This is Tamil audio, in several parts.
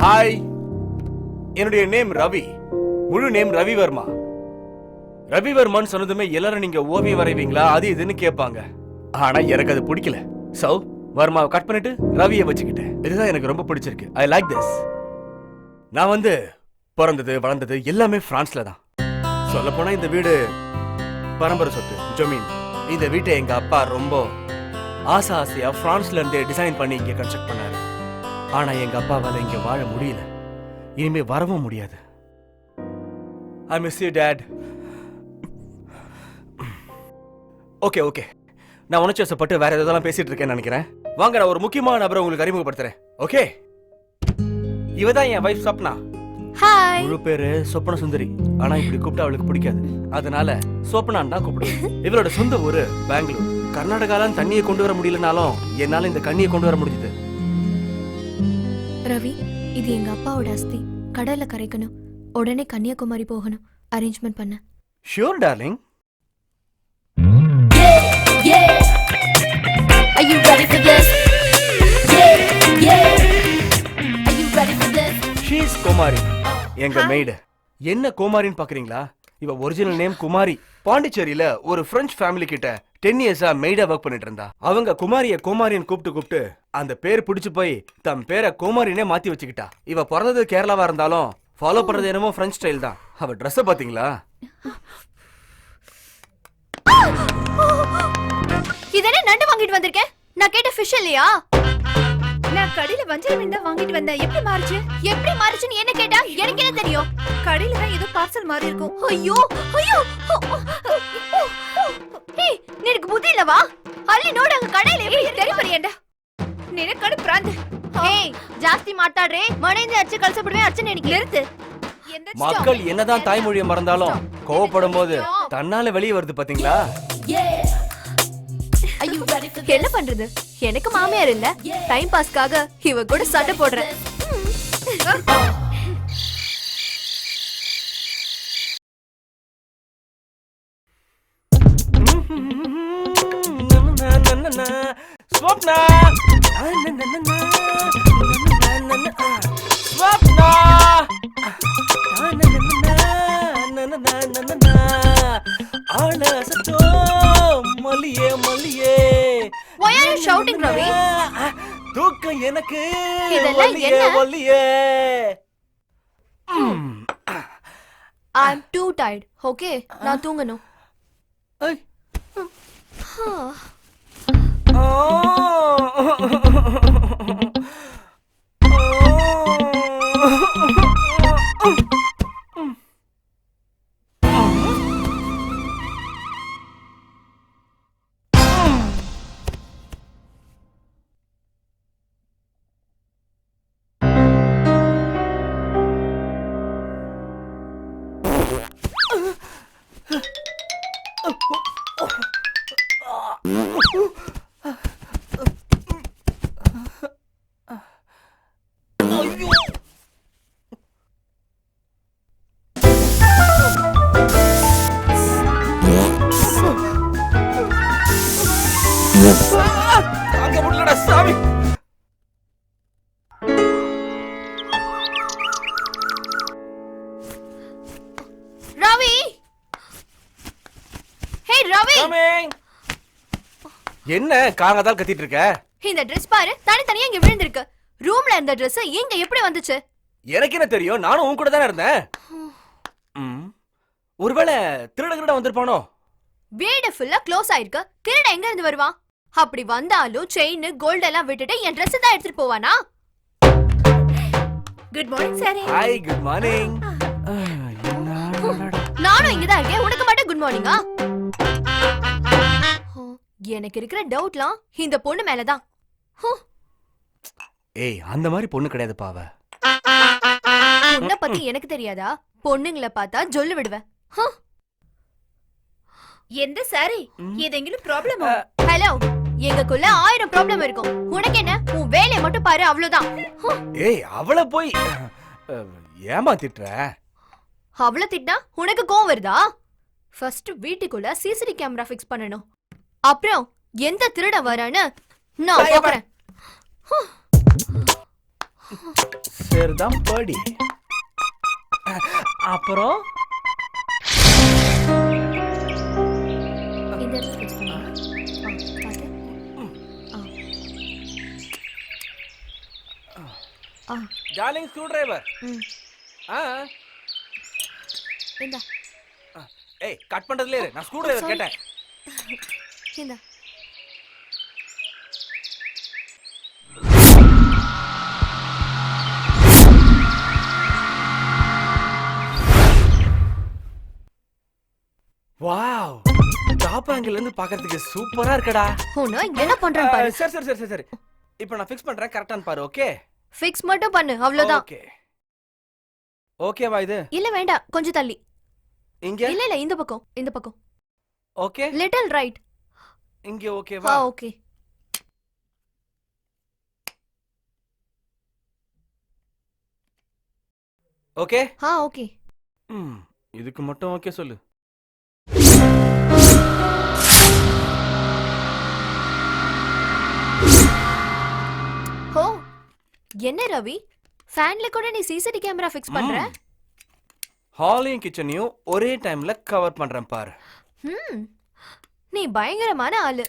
ஹாய், என்னுடைய நேம் ரவி. முழு நேம் ரவி வர்மா. ரவி வர்மான்னு சொன்னதுமே எல்லாரும் நீங்க ஓவியம் வரைவீங்களா அது இதுன்னு கேட்பாங்க. ஆனா எனக்கு அது பிடிக்கல. சோ வர்மாவை கட் பண்ணிட்டு ரவியை வச்சுக்கிட்டேன். இதுதான் எனக்கு ரொம்ப பிடிச்சிருக்கு. I like this. நான் பிறந்தது வளர்ந்தது எல்லாமே பிரான்ஸ்ல தான். சொல்ல போனா இந்த வீடு பரம்பரை சொத்து, ஜமீன். இந்த வீட்டை எங்க அப்பா ரொம்ப ஆசையா பிரான்ஸ்ல இருந்தே டிசைன் பண்ணி இங்க கன்ஸ்ட்ரக்ட் பண்ணாரு. ஆனா எங்க அப்பாவால இங்க வாழ முடியல, இனிமே வரவும் முடியாது. I miss you, Dad. Okay okay, நான் உணர்ச்சிவசப்பட்டு வேற ஏதெல்லாம் பேசிட்டு இருக்கேன்னு நினைக்கிறேன். வாங்க, நான் ஒரு முக்கியமான நபரை உங்களுக்கு அறிமுகப்படுத்துறேன். ஓகே, இவதான் என் வைஃப் சப்னா. ஹாய். முழு பேரு சொப்பன சுந்தரி. ஆனா இப்படி கூப்பிட்டா அவளுக்கு பிடிக்காது, அதனால சொப்பனான் தான் கூப்பிடுவேன். இவளோட சொந்த ஊரு பெங்களூர். கர்நாடகால தண்ணியை கொண்டு வர முடியலனாலும் என்னால இந்த கண்ணியை கொண்டு வர முடிஞ்சது. ரவி, இது எங்க அப்பாவோட அஸ்தி. கடல்ல கரைக்கணும், உடனே கன்னியாகுமரி போகணும். அரேஞ்ச்மெண்ட் பண்ண. Sure darling. Are you ready for this? Are you ready for this? She is குமாரி, எங்க மெய்டு. என்ன குமாரின்னு பாக்குறீங்களா? இவ ஒரிஜினல் நேம் குமாரி. பாண்டிச்சேரியில ஒரு பிரெஞ்சு ஃபேமிலி கிட்ட 10 இயர்ஸா மெய்டா ஒர்க் பண்ணிட்டு இருந்தா. அவங்க குமாரிய கோமாரின்னு கூப்பிட்டு அந்த பேர் பிடிச்சு போய் தம் பேரை கோமாரினே மாத்தி வச்சுக்கிட்டா. இவ பிறந்தது கேரளாவா இருந்தாலும் ஃபாலோ பண்றது என்னமோ பிரெஞ்சு ஸ்டைல் தான். அவ ட்ரெஸ் பாத்தீங்களா? இதென்ன நண்டு வாங்கிட்டு வந்திருக்கேன்? நான் கேட்ட ஃபிஷ் இல்லையா? நான் கடையில வஞ்சர மீன் தான் வாங்கிட்டு வந்தேன். எப்படி மாறுச்சுன்னு என்ன கேட்டா? எனக்கு என்ன தெரியும்? கடையில தான் ஏதோ பார்சல் மாறி இருக்கும். ஐயோ ஐயோ. ஏய், நினக்கு புத்தி இல்லவா? ಅಲ್ಲಿ ನೋಡು, அங்க கடையில தெரிப்பறியேண்டா. ನಿನಕಡೆ ಪ್ರಾಂತ. ஏய், ಜಾಸ್ತಿ ಮಾತಾಡ್ರೆ ಮನೆಯಿಂದ ಅಚ್ಚೆ ಕಳ್ಸಬಿடுவே. ಅಚ್ಚೆ ನಿನಗೆ நிறுத்து. மக்கள் என்னதான் தாய்மொழியை மறந்தாலும் கோவப்படும் போது தன்னால வெளியே வருது பாத்தீங்களா? என்ன பண்றது? எனக்கு மாமியார் இல்ல. டைம் பாஸ்க்காக இவ கூட சண்டை போடுறேன். Swapna, Swapna, ஆலசத்தோ மல்லியே மல்லியே. Why are you shouting, Ravi? தூக்கம் எனக்கு இதெல்லாம் மல்லியே என்ன? மல்லியே. I'm too tired. Okay, நான் தூங்கணும். ஐ. என்ன காங்கத்தால் கத்திட்டு இருக்க? இந்த ட்ரெஸ் பாரு, தனித்தனியா இங்க விழுந்திருக்கு. ரூம்ல இருந்த ட்ரெஸ் இங்க எப்படி வந்துச்சு? எனக்கு என்ன தெரியும், நானும் உன் கூட தானே இருந்தேன். ஒருவேளை திருட வந்திருப்பானோ? வீடு ஃபுல்லா க்ளோஸ் ஆயிருக்கு, திருட எங்க இருந்து வருவான்? அப்படி வந்தாலும் செயின் கோல்ட் எல்லாம் விட்டுட்டு என் ட்ரெஸ் தான் எடுத்துட்டு போவானா? Good morning sorry. Hi, good morning. நானும் இங்கதான் இருக்கேன், உனக்கு மட்டும் குட் மார்னிங்கா? எனக்கு இருக்கிற டவுட்லாம் இந்த பொண்ணு மேலதான். ஏய், அந்த மாதிரி பொண்ணு கிடையாது பாவ. உன்னை பத்தி எனக்கு தெரியாதா? பொண்ணுங்களை பார்த்தா ஜொல்லு விடுவேன். எந்த சாரி? ஏதெങ്കിലും ப்ராப்ளம்? ஹலோ, எங்களுக்குள்ள 1000 ப்ராப்ளம் இருக்கும். உனக்கு என்ன? உன் வேலையை மட்டும் பாரு, அவ்வளவுதான். ஏய், அவளை போய் ஏமாத்திட்டுற. அவளை திட்டினா உனக்கு கோவம் வருதா? ஃபர்ஸ்ட் வீட்டுக்குள்ள சிசிடி கேமரா ஃபிக்ஸ் பண்ணணும். அப்புறம் எந்த திருட வரான்னு நான் பாக்குறேன். சரிதான் படி. அப்புறம் இந்த இடத்துல ஃபிக்ஸ் பண்ணு. Darling screw driver. இந்தா. ஏய், கட் பண்றதுல இரு, நான் ஸ்க்ரூ டிரைவர் கேட்டேன். இந்தா. வாவ், டாப் ஆங்கிள் இருந்து பார்க்கிறதுக்கு சூப்பரா இருக்கடா. உன்ன என்ன பண்றேன்னு பாரு. சரி. இப்போ நான் ஃபிக்ஸ் பண்றேன், கரெக்டான்னு பாரு. ஓகே, ஃபிக்ஸ் மட்டும் பண்ணு, அவ்வளவுதான். ஓகே. ஓகேவா இது? இல்ல வேண்டாம், கொஞ்சம் தள்ளி. இங்க? இல்ல இந்த பக்கம், இந்த பக்கம். ஓகே. Little right. இங்க ஓகேவா? ஓகே. ஓகே. ஓகே. இதுக்கு மட்டும் ஓகே சொல்லு. ஓ, என்ன ரவி, ஃபேன்ல கூட நீ சிசிடி கேமரா ஃபிக்ஸ் பண்ற? ஹாலையும் கிச்சனையும் ஒரே டைம்ல கவர் பண்றேன் பாரு. நீ பயங்கரமான ஆளு.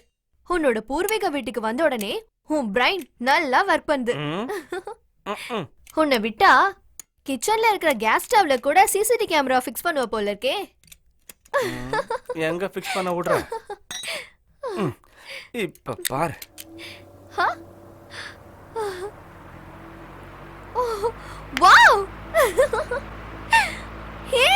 உன்னோட பூர்வீக வீட்டுக்கு வந்த உடனே உன் பிரைன் நல்லா ஒர்க் பண்ணுது. உன்னை விட்டா கிச்சன்ல இருக்கிற கேஸ் ஸ்டவ்ல கூட சிசிடி கேமரா ஃபிக்ஸ் பண்ணுவ போல இருக்கே. எங்க ஃபிக்ஸ் பண்ண விடுற? இப்ப பாரு. Wow, hey.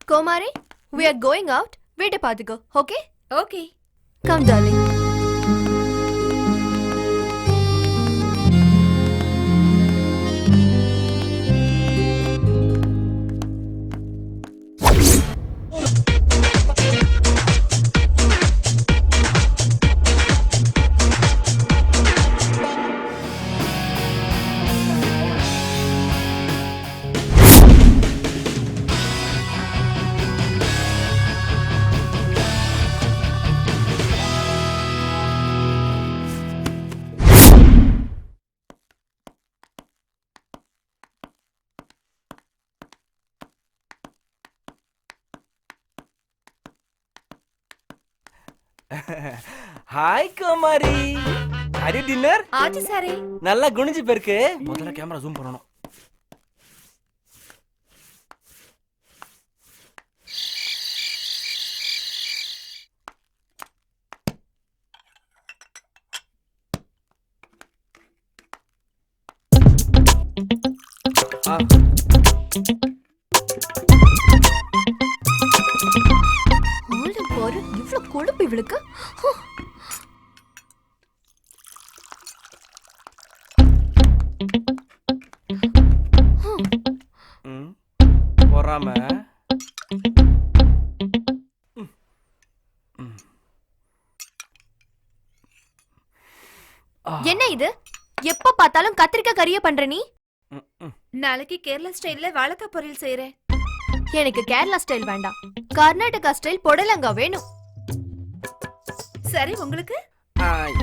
Komari, we are going out. வீட்டை பாத்துக்கோ, okay? Okay. Come, darling. Hi Kumari, Hari dinner? ஆச்சு சாரி. நல்லா குனிஞ்சு போயிருக்கு. முதல்ல கேமரா ஜூம் பண்ணணும். பாரு, இவ்வளவு கொழுப்பு இவளுக்கு. பொறாம. என்ன இது? எப்ப பார்த்தாலும் கத்திரிக்காய் கறிய பண்ற நீ? நாளைக்கு கேரளா ஸ்டைல்ல வாழைக்காய் பொரியல் செய்யறேன். எனக்கு கேரளா ஸ்டைல் வேண்டாம், கர்நாடகா ஸ்டைல் பொடலங்கா வேணும். சரி, உங்களுக்கு?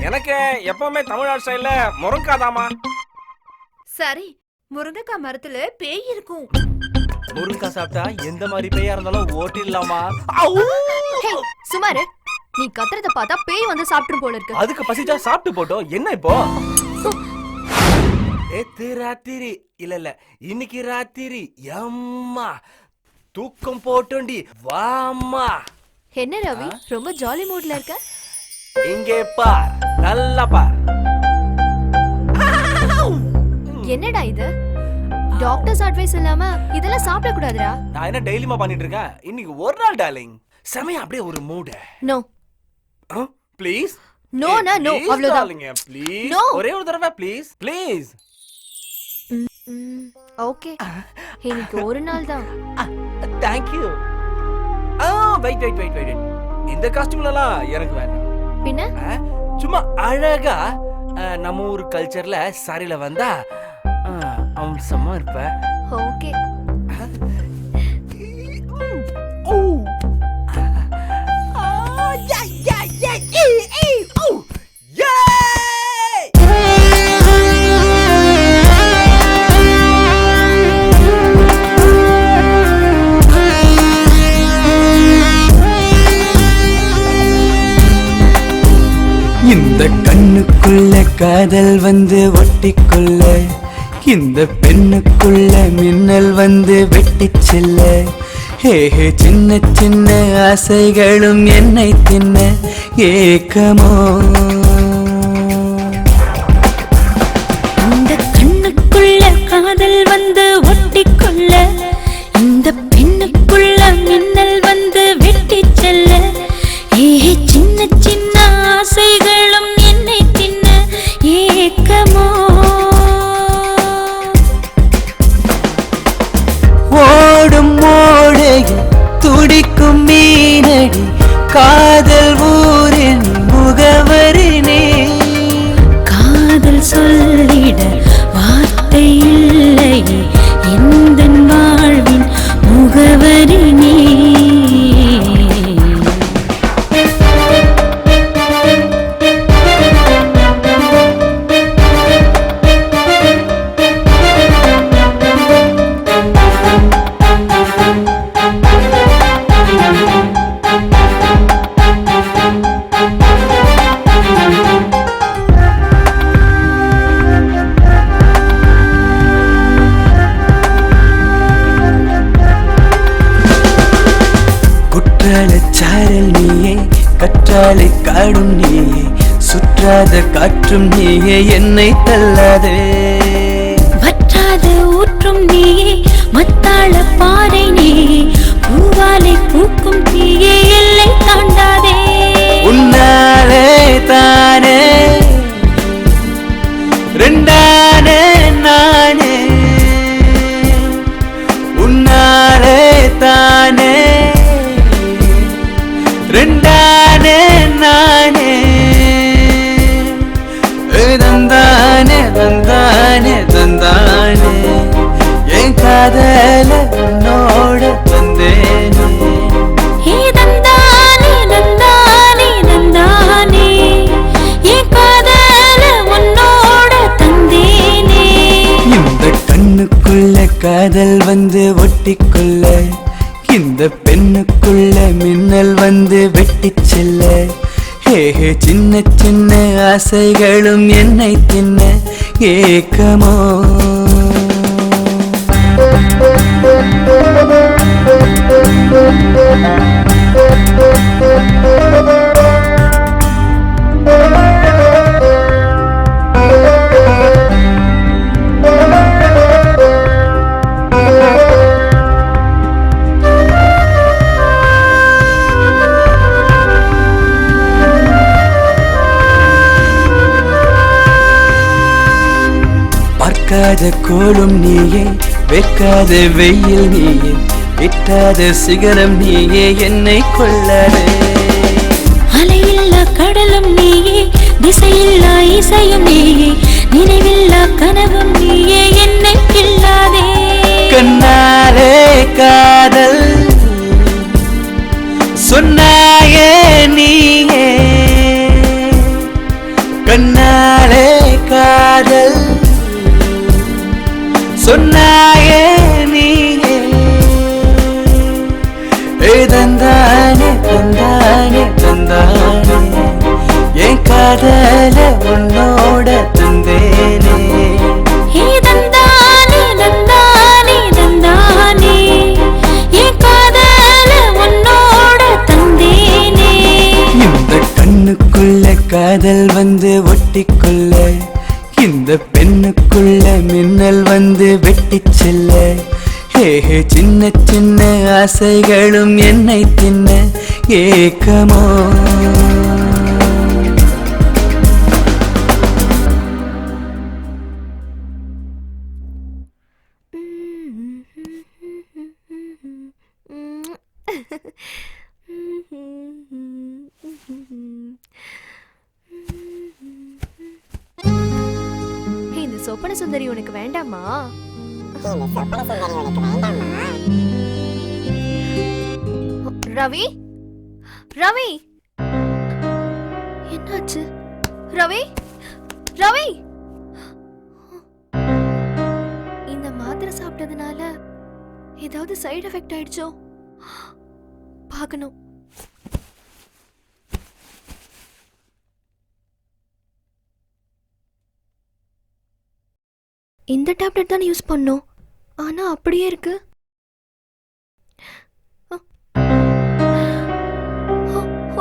எனக்கு எப்பவுமே தமிழ்நாடு ஸ்டைல்ல முருங்காதாமா. சரி, முருங்கைக்காய் மரத்துல பேய் இருக்கும். முருங்காய் சாப்பிட்டா எந்த மாதிரி பேயா இருந்தாலும் ஓட்டிடலாமா? சுமாரு, நீ கத்துறத பார்த்தா பேய் வந்து சாப்பிட்டு போல இருக்கு. அதுக்கு பசிச்சா சாப்பிட்டு போட்டோம், என்ன இப்போ? நேத்து ராத்திரி இல்ல இன்னைக்கு ராத்திரி அம்மா தூக்கம் போட்டோண்டி வாம்மா. என்ன ரவி, ரொம்ப ஜாலி மூட்ல இருக்க? இங்கே பார், நல்லா பார். என்னடா இது? டாக்டர்ஸ் அட்வைஸ் இல்லாம இதெல்லாம் சாப்பிட கூடாதுடா. நான் என்ன டெய்லிமா பண்ணிட்டு இருக்கேன், இன்னைக்கு ஒரு நாள் டார்லிங். சமயம் அப்படியே ஒரு mood. No please. No no no, அவ்வளவுதான். ப்ளீஸ், ஒரே ஒரு தடவை ப்ளீஸ் ப்ளீஸ். ஓகே, இன்னைக்கு ஒரு நாள் தான். Thank you. வெயிட். இந்த காஸ்டியூம்லாம் எனக்கு வேண்டாம். பின்ன சும்மா அழகா நம்ம ஊர் கல்ச்சர்ல சாரில வந்தா அம்சமா இருப்ப. ஓகே. இந்த கண்ணுக்குள்ள காதல் வந்து ஒட்டிக்கொள்ள, இந்த பெண்ணுக்குள்ள மின்னல் வந்து வெட்டி செல்ல, ஹே சின்ன சின்ன ஆசைகளும் என்னை தின்ன ஏக்கமோ. இந்த கண்ணுக்குள்ள காதல் வந்து ஒட்டிக்கொள்ள, இந்த பெண்ணுக்குள்ள மின்னல் வந்து வெட்டி செல்ல, சின்ன சின்ன ஆசைகளும் என்னை தின்ன ஏக்கமோ. ஓடும் ஓடையில் துடிக்கும் மீனடி, காதல் ஊரின் முகவரி நீ. காதல் சொல்லிட வார்த்தை இல்லையே, எந்தன் வாழ்வின் முகவரி நீ. சாரல் நீயே, கற்றாலை காடும் நீயே, சுற்றாத காற்றும் நீயே, என்னை தள்ளாதே. வற்றாத ஊற்றும் நீயே, மத்தாள பாறை நீயே, பூவாலை பூக்கும் தீயே, எல்லை தாண்டாதே. உன்னாலே தானே ரெண்டானே நானே, உன்னாலே தானே ரெண்டானே நானே, தந்தானே தந்தானே தந்தானே, என் காதல உன்னோட வந்தேனே. தந்தானே தந்தானே தந்தானே, என் காதல உன்னோட தந்தேனே. இந்த கண்ணுக்குள்ள காதல் வந்து ஒட்டிக்கொள்ள, இந்த பெண்ணுக்குள்ள மின்னல் வந்து வெட்டி செல்ல, ஹே சின்ன சின்ன ஆசைகளும் என்னை தின்ன ஏக்கமோ. பார்க்காத கோளும் நீயே, வெக்காத வெயில் நீயே, எட்டாத சிகரம் நீயே, என்னை கொள்ளாதே. அலையில்லா கடலும் நீயே, திசையில்லா இசையும் நீயே, நினைவில்லா கனவும் நீயே என்னை கிள்ளாதே. கண்ணாலே காதல் சொன்னாயே நீயே, கண்ணாலே காதல் சொன்னாயே நீயே. தந்தானே தந்தானே தந்தானே என் காதல உன்னோட தந்தேனே. ஹே தந்தானே தந்தானே தந்தானே என் காதல உன்னோட தந்தேனே. இந்த கண்ணுக்குள்ள காதல் வந்து ஒட்டிக்கொள்ள, இந்த பெண்ணுக்குள்ள மின்னல் வந்து வெட்டிச் செல்ல. ஹே சின்ன சின்ன ஆசைகளும் என்னை தின்ன ஏக்கமோ. இந்த சொப்பன சுந்தரி உனக்கு வேண்டாமா? ரவி, ரவி, என்னாச்சு? ரவி, ரவி, இந்த மாத்திரை சாப்பிட்டதுனால ஏதாவது சைடு எஃபெக்ட் ஆயிடுச்சோ? பார்க்கணும். இந்த டேப்லெட் தான் யூஸ் பண்ணோம், ஆனா அப்படியே இருக்கு.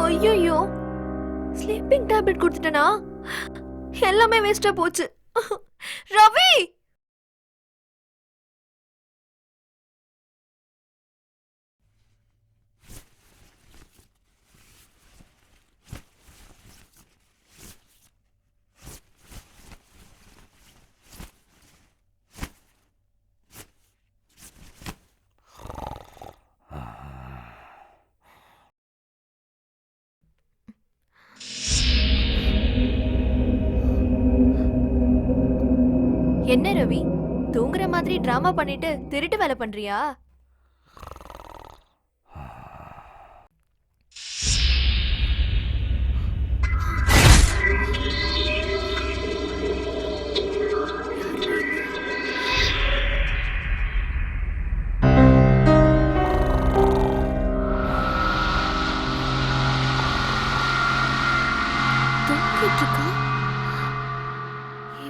ஐயோ, ஸ்லீப்பிங் டேப்லெட் கொடுத்துட்டேனா? எல்லாமே வேஸ்டா போச்சு. ரவி, என்ன ரவி, தூங்குற மாதிரி டிராமா பண்ணிட்டு திருட்டு வேலை பண்றியா? தூங்கிட்டு இருக்கா?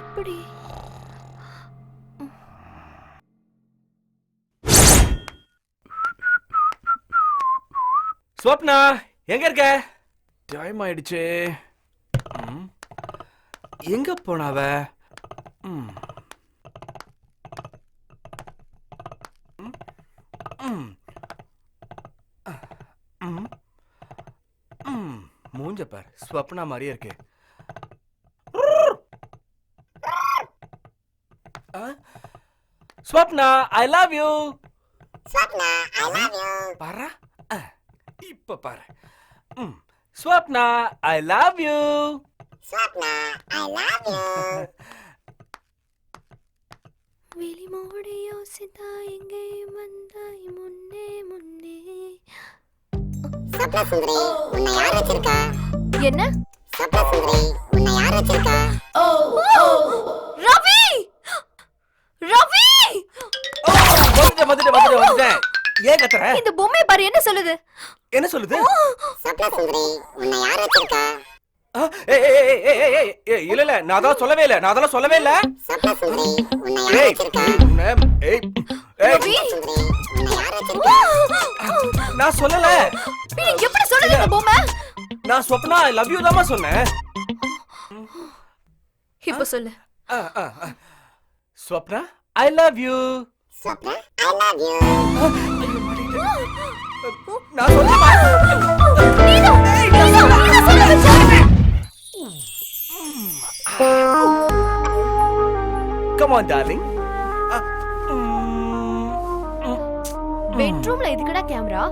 எப்படி? ஸ்வப்னா, எங்க இருக்க? டைம் ஆயிடுச்சு. எங்க போனாவ? மூஞ்ச பார், ஸ்வப்னா மாதிரியே இருக்கு. Swapna, I love you. Swapna, I love you. பாரா, இப்ப பாரு. Swapna, I love you. Swapna, I love you. வெளிமோடி யோசித்தா எங்கே வந்தாய் முன்னே முன்னே. Swapna Sundari, உன்னை யார் வச்சிருக்கா? என்ன? Swapna Sundari, உன்னை யார் வச்சிருக்கா? ரவி, ரவி, வந்துட்டேன். ஏன் கத்துற? இந்த பொம்மை பாரு என்ன சொல்லுது? என்ன சொல்லுது? Swapna Sundari, உன்னை யார் வச்சிருக்கா? இல்ல நான் அதெல்லாம் சொல்லவே இல்ல. Swapna Sundari, உன்னை யார் வச்சிருக்கா? ரவி, Sundari, உன்னை யார் வச்சிருக்கா? நான் சொல்லல. எப்படி சொல்லுது இந்த பொம்மை? நான் ஸ்வப்னா ஐ லவ் யூ தான் சொன்னேன். இப்ப சொல்லு. Swapna I love you. Swapna, I love you. நான் சொல்றேன். நீதான் சொல்ல வச்ச. Come on darling. பெட்ரூம்ல எதுக்குடா கேமரா?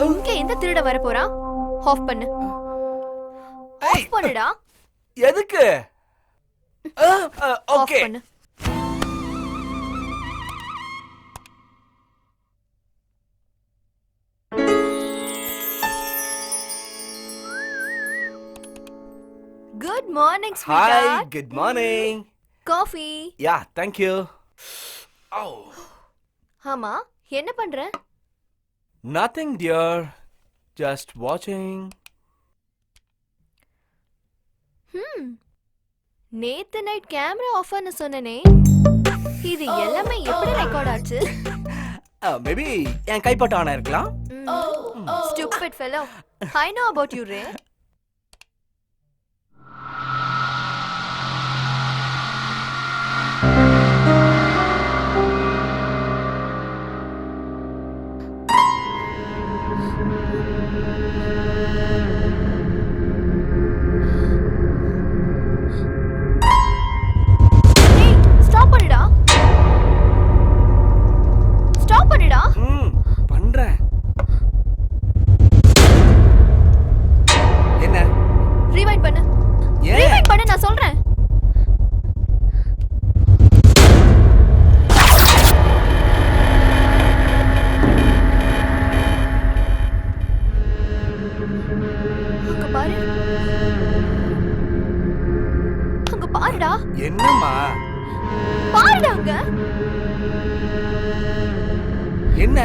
இங்க எந்த திருட வர போறான்? ஆஃப் பண்ணு. ஆஃப் பண்ணுடா. எதுக்கு? ஆஃப் ஓகே பண்ணு. Good morning hi sweet good morning coffee. Yeah thank you ஓ ஆமா என்ன பண்ற? நதிங் டியர் ஜஸ்ட் வாட்சிங் நேத்து நைட் கேமரா ஆஃப் பண்ண சொன்னனே, இது எல்லாமே எப்படி ரெக்கார்ட் ஆச்சு? மேபி என் கைப்பட்ட ஆனா இருக்கலாம் stupid fellow. I know about you, Ray. Hey, stop பண்ணுடா. Stop பண்ணுடா. பண்றேன் என்ன Rewind பண்ணு. ஏன் Rewind பண்ணு நான் சொல்றேன். அங்க பாரு. அங்க பாருடா. என்னம்மா பாருடா அங்க. என்ன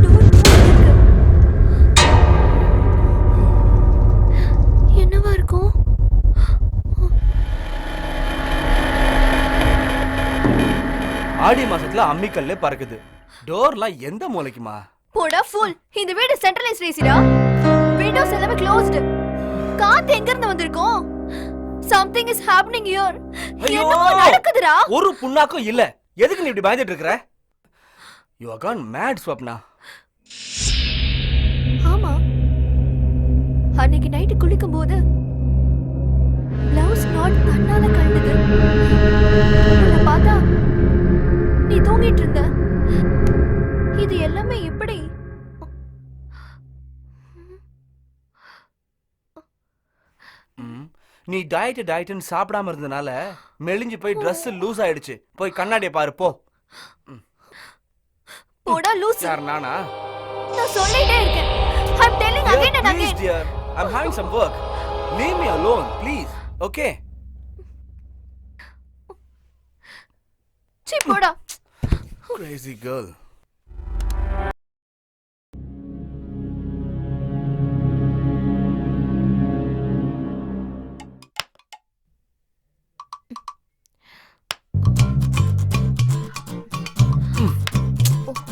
டோர் மூடிருக்கு. என்னவா இருக்கும்? ஆடி மாசத்துல அம்மிக்கல்ல பறக்குது டோர்லாம் எந்த மூலைக்குமா போடா ஃபுல். இந்த வீடு சென்ட்ரலைஸ் ரேசிடா. விண்டோஸ் எல்லாமே க்ளோஸ்ட். காத்து எங்க இருந்து வந்திருக்கும்? Something is happening here. ஐயோ! என்னமோ நடக்குதுடா. ஒரு புண்ணாக்கும் இல்ல எதுக்கு நீ இப்படி பயந்துட்டு இருக்கற you are gone mad Swapna ஆமா, அன்னைக்கு நைட்டு குளிக்கும் போது பிளவுஸ் நாட் தன்னால கழுடுது. உன்னை பார்த்தா நீ தூங்கிட்டு இருந்த. இது எல்லாமே எப்படி? நீ டயட்னு சாப்பிடாம இருந்தனால மெலிஞ்சு போய் Dress லூஸ் ஆயிடுச்சு. போய் கண்ணாடியை பாரு போ. போடா லூஸ். யார் நானா? நான் சொல்லிட்டே இருக்கேன். I'm telling again and Please again. dear, I'm having some work. Leave me alone, please. Okay? சீ போடா. Crazy girl.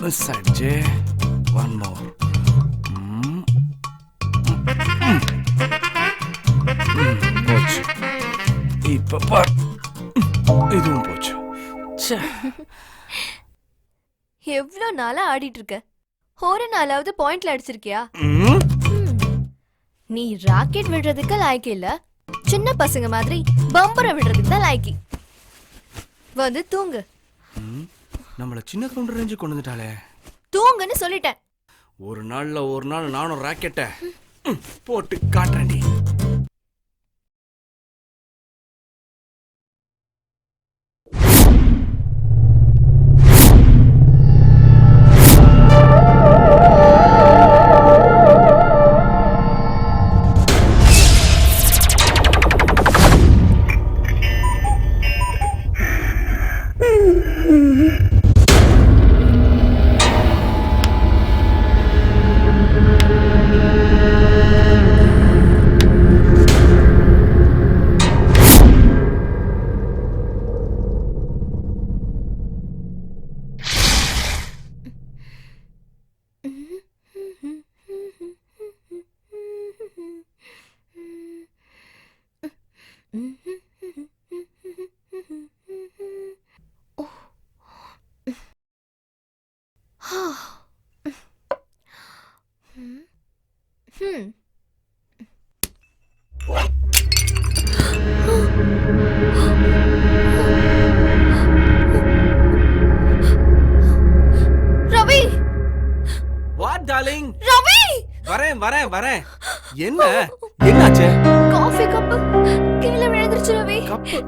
Miss ஆயிடுச்சு. One more. போச்சு. இப்ப பார். இதுவும் போச்சு. ச்சே. எவ்ளோ நாளா ஆடிட்டு இருக்க? ஒரு நாளாவது பாயிண்ட்ல அடிச்சிருக்கியா? ம்? நீ ராக்கெட் விடுறதுக்கு லாய்க்கு இல்ல. சின்ன பசங்க மாதிரி பம்பர விடுறதுக்கு தான் லாய்க்கி. வந்து தூங்கு. நம்மள சின்ன கவுண்டர் ரேஞ்சு கொண்டு வந்துட்டாளே. தூங்குன்னு சொல்லிட்டேன். ஒரு நாள் நானும் ராக்கெட்டை போட்டு காட்டுறேன்டி. Ravi, what darling? ரவி, வரேன். என்னாச்சு? காஃபி கப் கீழே விழுந்துருச்சு Ravi. Cup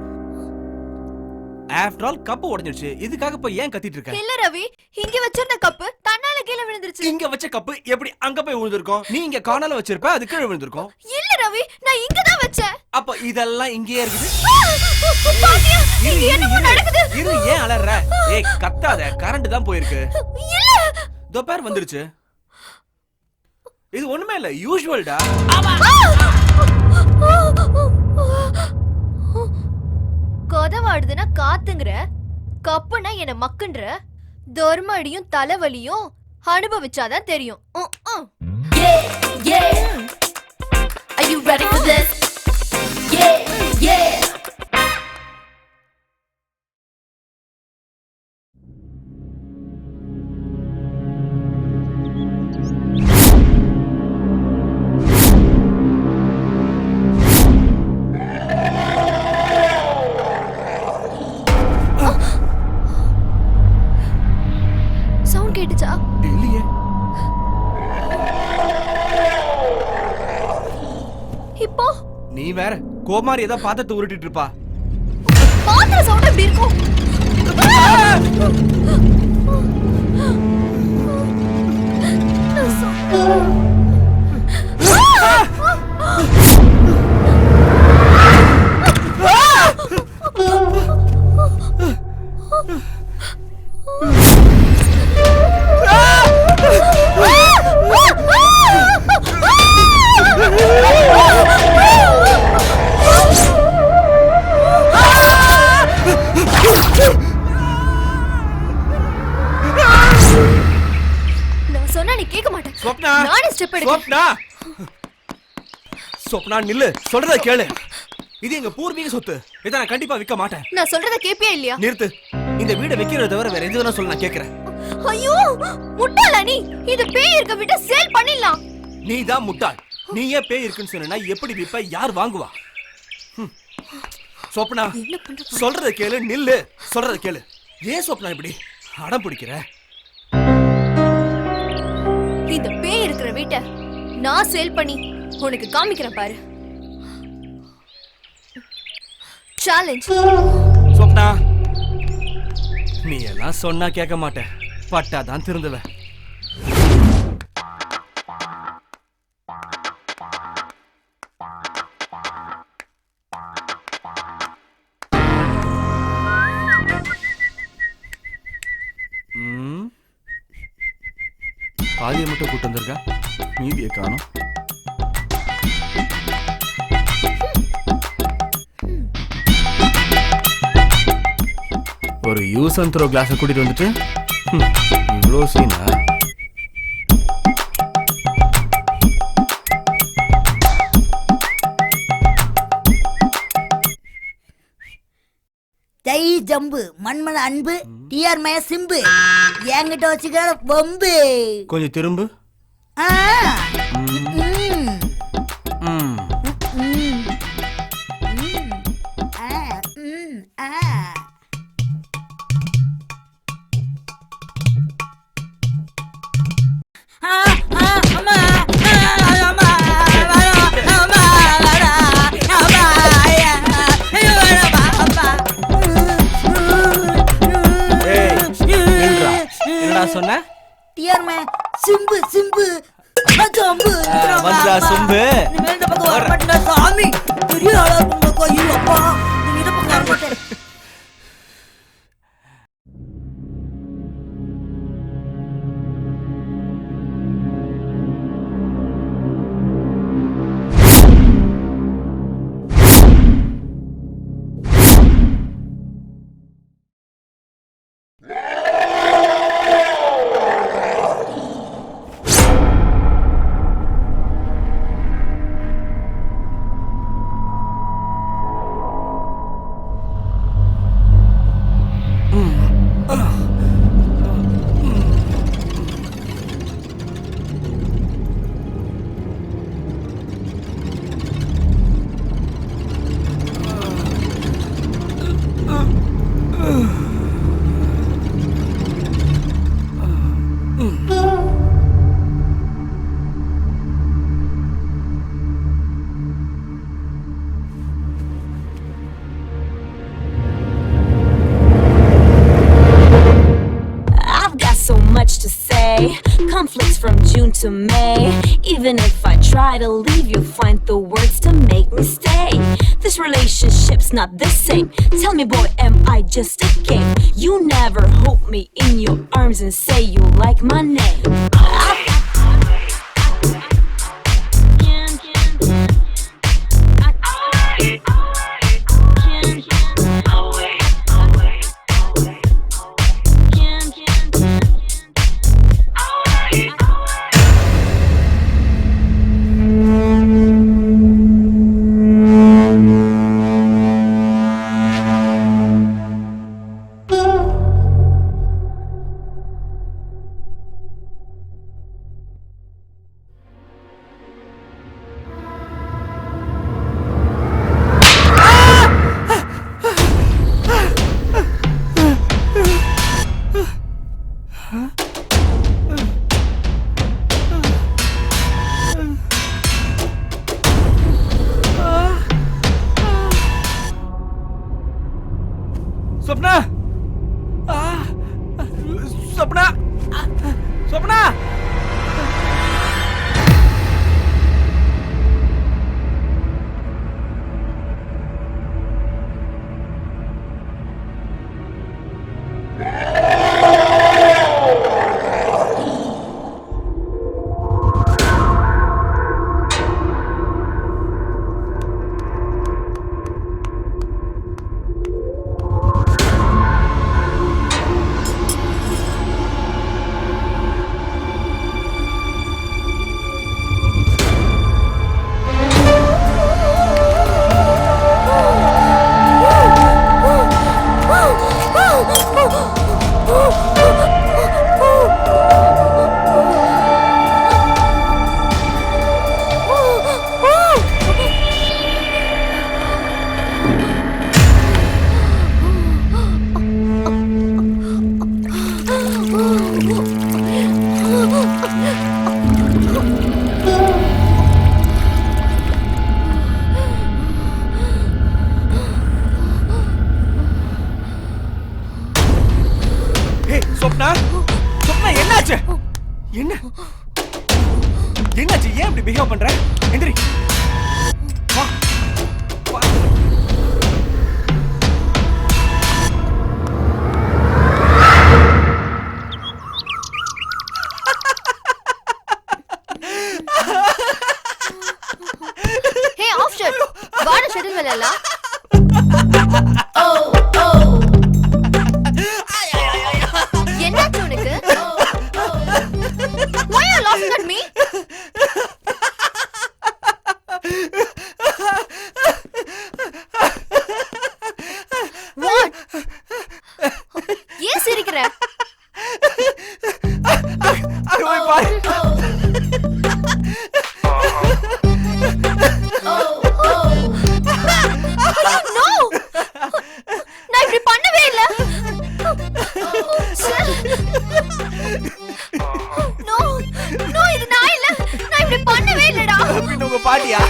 after all cup உடைஞ்சிருச்சு. இதுக்காக போய் ஏன் கத்திட்டு இருக்க? இல்ல ரவி, இங்க வச்சிருந்த கப்பு தன்னால கீழே விழுந்துருச்சு. இங்க வச்ச கப்பு எப்படி அங்க போய் விழுந்திருக்கும்? நீ இங்க கார்னர்ல வச்சிருப்ப, அது கீழே விழுந்திருக்கும். இல்ல ரவி, நான் இங்க தான் வச்சேன். அப்ப இதெல்லாம் இங்கேயே இருக்குது. பாத்தியா, இங்க என்னமோ நடக்குது. இரு, ஏன் அலறற? ஏய் கத்தாத, கரண்ட் தான் போயிருக்கு. இல்ல, தோப்பர் வந்துருச்சு. இது ஒண்ணுமே இல்ல, யூசுவல்டா. கதவாடுதுன்னா காத்துங்கற, கப்புனா என்ன மக்குன்ற. தர்மடியும் தலைவலியும் அனுபவிச்சாதான் தெரியும். Are you ready for this? Yeah, yeah. Sound கேட்டுச்சா? இல்லையே. இப்போ நீ வேற கோமாரி ஏதோ பாத்திரத்தை உருட்டிட்டு இருப்பா. பாத்திர சவுண்ட் எப்படி இருக்கும்? நான் சொன்னா நீ கேட்க மாட்டேன். ஸ்வப்னா, நானே ஸ்டெப் எடுக்கிறேன். ஸ்வப்னா, ஸ்வப்னா நில்லு, சொல்றத கேளு. இது எங்க பூர்வீக சொத்து. இதை நான் கண்டிப்பா விற்க மாட்டேன். நான் சொல்றத கேப்பியா இல்லையா? நிறுத்து. இந்த வீடை வைக்கிறத தவிர வேற எது வேணா சொல்ல, நான் கேக்குறேன். ஐயோ, முட்டாளா நீ? இது பேய் இருக்க விட்டு சேல் பண்ணிடலாம். நீ தான் முட்டாள். நீ ஏன் பேய் இருக்குன்னு சொன்னா எப்படி விப்ப? யார் வாங்குவா? சொப்னா, என்ன பண்ற? சொல்றத கேளு, நில்லு, சொல்றத கேளு. ஏன் சொப்னா இப்படி அடம் பிடிக்கிற? இந்த பேய் இருக்கிற வீட்டை நான் சேல் பண்ணி உனக்கு காமிக்கிறேன் பாரு. சேலஞ்ச். சொப்னா, நீ எல்லாம் சொன்னா கேட்க மாட்டேன். பட்டாதான் திருந்துவ. பாதியை மட்டும் கூட்டு வந்திருக்கா, மீதியை காணும். ஒரு யூஸ் அண்ட் த்ரோ கிளாஸை கூட்டிட்டு வந்துட்டு இவ்வளோ சீனா? ஜெய் ஜம்பு மண்மன அன்பு டிஆர் மய சிம்பு என்கிட்ட வச்சுக்கிற பொம்பு. கொஞ்சம் திரும்பு. ஆ. ம். ம். ம். ம். ம். ஆ. ம். ஆ. ஆ, ஆ, அம்மா. ஆ, அம்மா. அம்மா, வாடா. அம்மா, ஐயா. ஐயோ, வாடா, அப்பா. ஏய், நில்றா. என்னடா சொன்ன? டிஆர் மய சிம்பு சிம்பு ஜம்பு. வந்தா சொம்பு. இனிமே இந்த பக்கம் வர மாட்டேன் சாமி. பெரிய ஆளா இருக்குங்க கோயில் அப்பா. நீ இந்த பக்கம் வர மாட்டேன். immune to me. Even if I try to leave, you'll find the words to make me stay. This relationship's not the same. Tell me, boy, am I just a game? You never hold me in your arms and say you like my name. Swapna Swapna Swapna Swapna Swapna என்னாச்சு என்னாச்சு ஏன் இப்படி பிஹேவ் பண்ற எந்திரி வா வா ஹே ஆஃப் ஷட் வாடா ஷட்டில் விளையாடலாம் என்னாச்சு உனக்கு why are you laughing at me what ஏன் சிரிக்கிற அருமை பாரு no நான் இப்படி பண்ணவே இல்ல no no இது நான் இல்ல நான் இப்படி பண்ணவே இல்லடா அப்படின்னு உங்க பாட்டியா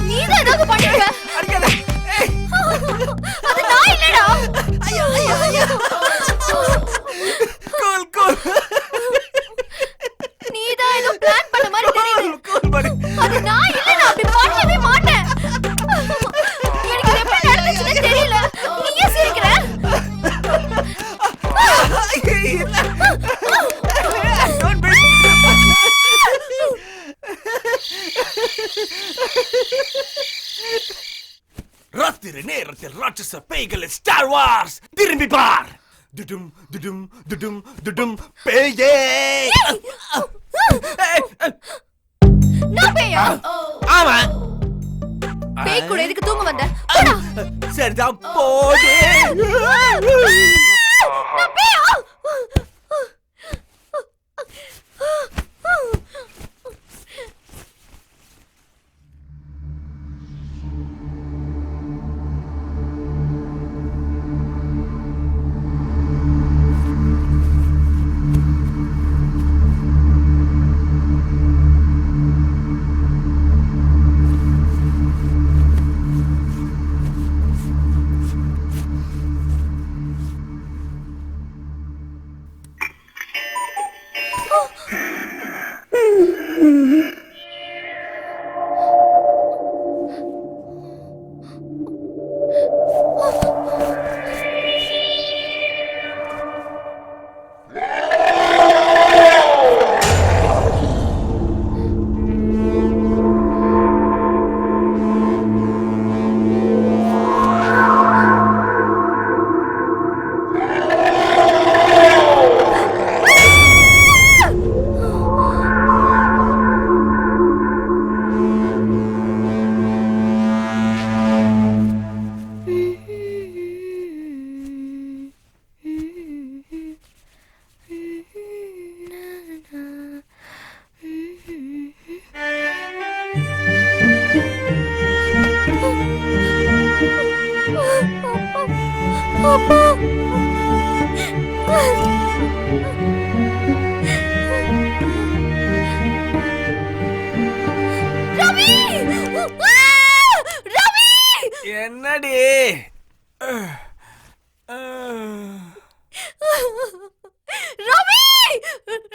நீதான் ஏதாவது பண்ணிருக்க அடிக்காத ஏய் அது நான் இல்லடா ஐயோ ஐயோ ஐயோ கூல் கூல் நீதான் ஏதோ பிளான் பண்ண மாதிரி தெரியுது கூல் படி அது நான் இல்ல நான் அப்படி பண்ணவே மாட்டேன் எனக்கு இது எப்படி நடந்துச்சுன்னு தெரியல நீ ஏன் சிரிக்கிற Don't be ராத்திரி நேரத்தில் ராட்சச பேய்களின் ஸ்டார் வார்ஸ் திரும்பி பார் துடும் துடும் துடும் துடும் பேயே நான் பேயா ஆமா பேய் கூட எதுக்கு தூங்க வந்த போடா சரிதான் போடு நான் பேயா ரவி! ரவி! என்னடி ரவி!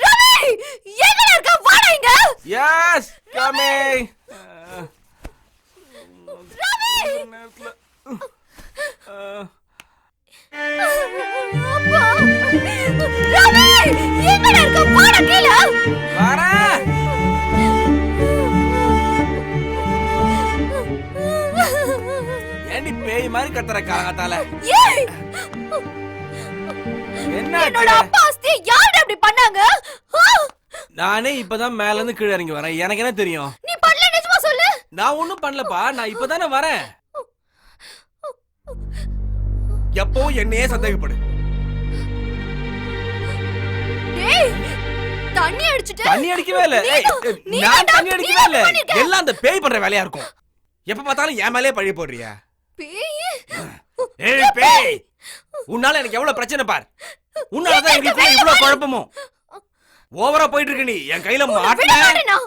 ரவி! எங்க இருக்க? வாடா இங்க. Yes coming Ravi! நேரத்துல அப்பா! ரவி! எங்க இருக்க? வாடா கீழ. வரேன். ஏண்டி பேய் மாதிரி கத்துற காலத்தால ஏய்! என்ன என்னோட அப்பா அஸ்தி யார் அப்படி பண்ணாங்க? ஆ! நானே இப்பதான் மேல இருந்து கீழ இறங்கி வரேன். எனக்கு என்ன தெரியும்? நீ பண்ணல, நிஜமா சொல்லு. நான் ஒண்ணும் பண்ணலப்பா. நான் இப்பதானே வரேன். எப்போ என்னையே சந்தேகப்படு. டேய், தண்ணி அடிச்சிட்டு தண்ணி அடிக்கவே இல்ல. ஏய், நான் தண்ணி அடிக்கவே இல்ல. எல்லாம் அந்த பேய் பண்ற வேலையா இருக்கும். எப்ப பார்த்தாலும் என் மேலே பழி போடுறியா? பேய்! ஏய் பேய், உன்னால எனக்கு எவ்வளவு பிரச்சனை பார். உன்னாலதான் எங்களுக்கு இவ்வளவு குழப்பமும். ஓவரா போயிட்டு இருக்க நீ. என் கையில மாட்டேனா?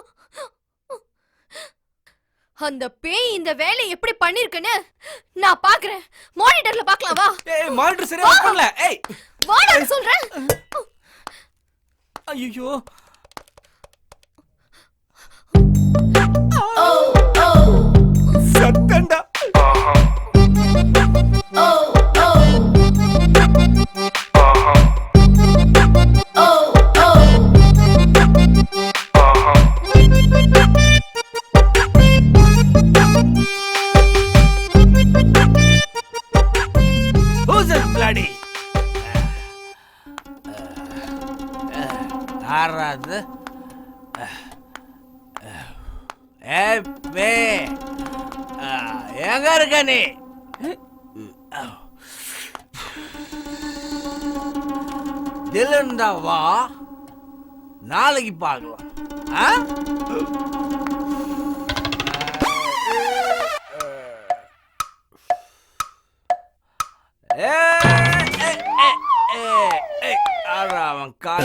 அந்த பேய் இந்த வேலை எப்படி பண்ணிருக்குன்னு நான் பாக்குறேன். மானிட்டர்ல பார்க்கலாம் வா. ஏய் மானிட்டர் சரியா ஒர்க் பண்ணல. ஏய் வாடா சொல்றேன். ஐயோ. சத்தண்டா. Who's this bloody? ஆறாது. ஏய் பே, எங்க இருக்க நீ? திலண்டா வா, நாளைக்கு பார்க்கலாம். ஆ?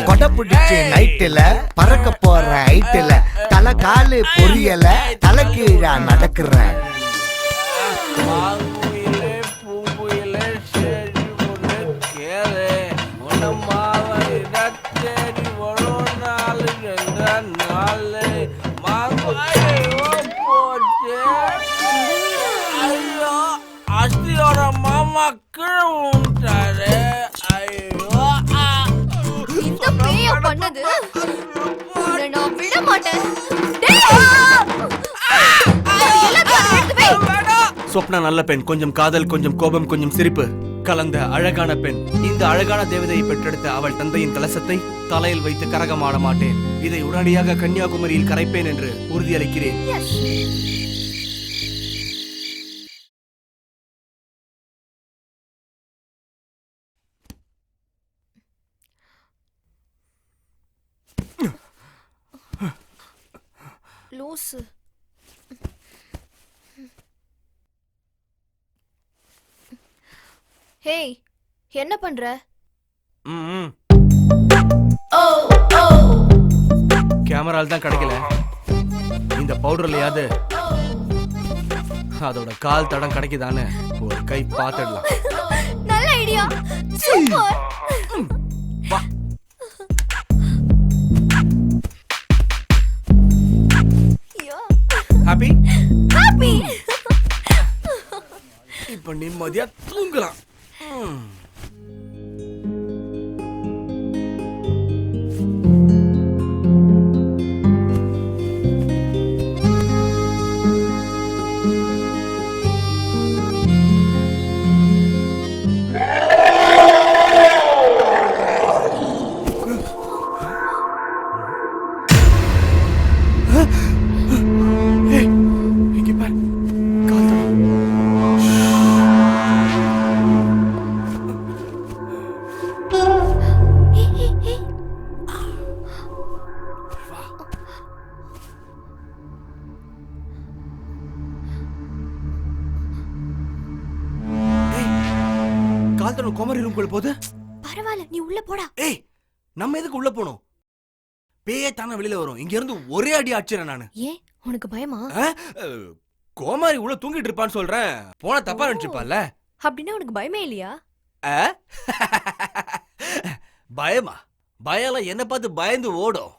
கொடை பிடிச்சு நைட்டுல பறக்க போற ஹைட்டுல தலை காலு பொரியல தலை கீழா நடக்கிறேன். அஸ்தியோட மாமா கீழே விட்டாரு. ஐயோ, இந்த பேய பண்ணது உன்னை நான் விட மாட்டேன். டேய்! எல்லாத்தையும் எடுத்து வை. சொப்னா நல்ல பெண். கொஞ்சம் காதல், கொஞ்சம் கோபம், கொஞ்சம் சிரிப்பு கலந்த அழகான பெண். இந்த அழகான தேவதையை பெற்றெடுத்த அவள் தந்தையின் கலசத்தை தலையில் வைத்து கரகமாட மாட்டேன். இதை உடனடியாக கன்னியாகுமரியில் கரைப்பேன் என்று உறுதியளிக்கிறேன். லூசு. ஹேய், என்ன பண்ற? கேமரால தான் கிடைக்கல. இந்த பவுடர்லயாவது அதோட கால் தடம் கிடைக்குதான்னு ஒரு கை பார்த்துடலாம். நல்ல ஐடியா. சூப்பர். வா. Happy happy. இப்ப நிம்மதியா தூங்கலாம். இங்க பாரு, கால் தடம். கால் தடம் கோமரி ரூம்குள்ள போகுது. பரவாயில்ல, நீ உள்ள போடா. ஏய், நம்ம எதுக்கு உள்ள போனோம்? பேயே தானே வெளியில வரும். இங்க இருந்து ஒரே அடி அடிச்சிடறேன் நானு. ஏன் உனக்கு பயமா? கோமாரி உள்ள தூங்கிட்டு இருப்பான்னு சொல்றேன். போன தப்பா நினைச்சுப்பால. அப்படின்னா உனக்கு பயமே இல்லையா? பயமா? பயம்லாம் என்ன பார்த்து பயந்து ஓடும்.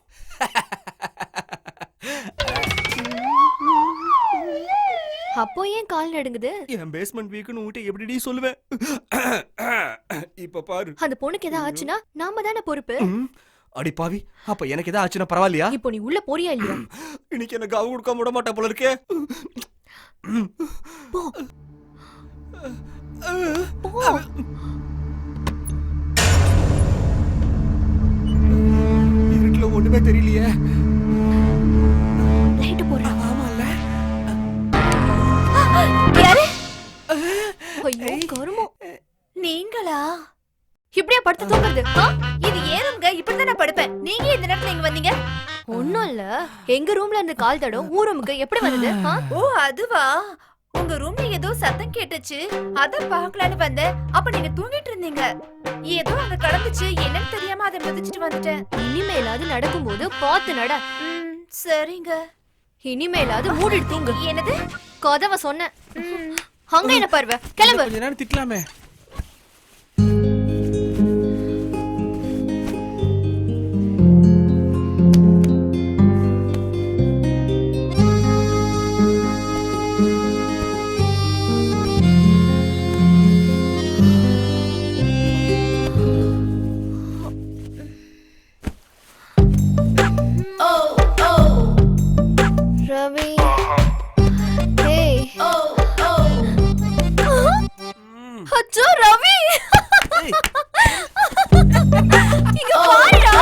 அப்போ ஏன் கால் நடுங்குது? என் பேஸ்மெண்ட் வீக்குன்னு உன்கிட்ட எப்படிடி சொல்லுவேன்? இப்ப பாரு. அந்த பொண்ணுக்கு ஏதாவது ஆச்சுன்னா நாம தானே பொறுப்பு. அடி பாவி, அப்ப எனக்கு ஏதாவது ஆச்சுன்னா பரவாயில்லையா? இப்போ நீ உள்ள போறியா இல்லையா? இன்னைக்கு எனக்கு அவ கொடுக்க விட மாட்டா போல இருக்கே. போ போ. இருட்டுல ஒண்ணுமே தெரியலையே. லைட் போடுறா. ஆமால. யாரு? ஐயோ கருமம். நீங்களா? இப்படியே படுத்து தூங்குறது? இது ஏன் ரூம்ங்க? இப்படிதான் நான் படுப்பேன். நீங்க இந்த நேரத்துல இங்க வந்தீங்க? ஒண்ணும் இல்ல, எங்க ரூம்ல இருந்து கால் தடம் ஊர் ரூமுக்கு எப்படி வந்தது? ஓ அதுவா? உங்க ரூம்ல ஏதோ சத்தம் கேட்டுச்சு, அத பாக்கலான்னு வந்தேன். அப்ப நீங்க தூங்கிட்டு இருந்தீங்க. ஏதோ அங்க கடந்துச்சு, என்னன்னு தெரியாம அதை மிதிச்சிட்டு வந்துட்டேன். இனிமேலாவது நடக்கும்போது பார்த்து நட. சரிங்க. இனிமேலாவது மூடிட்டு தூங்கு. என்னது? கதவை சொன்னேன். அங்க என்ன பார்வை? கிளம்பு. கொஞ்ச நேரம் திட்டலாமே. ரவி. ஏய். அச்சோ ரவி. இங்க பாருடா.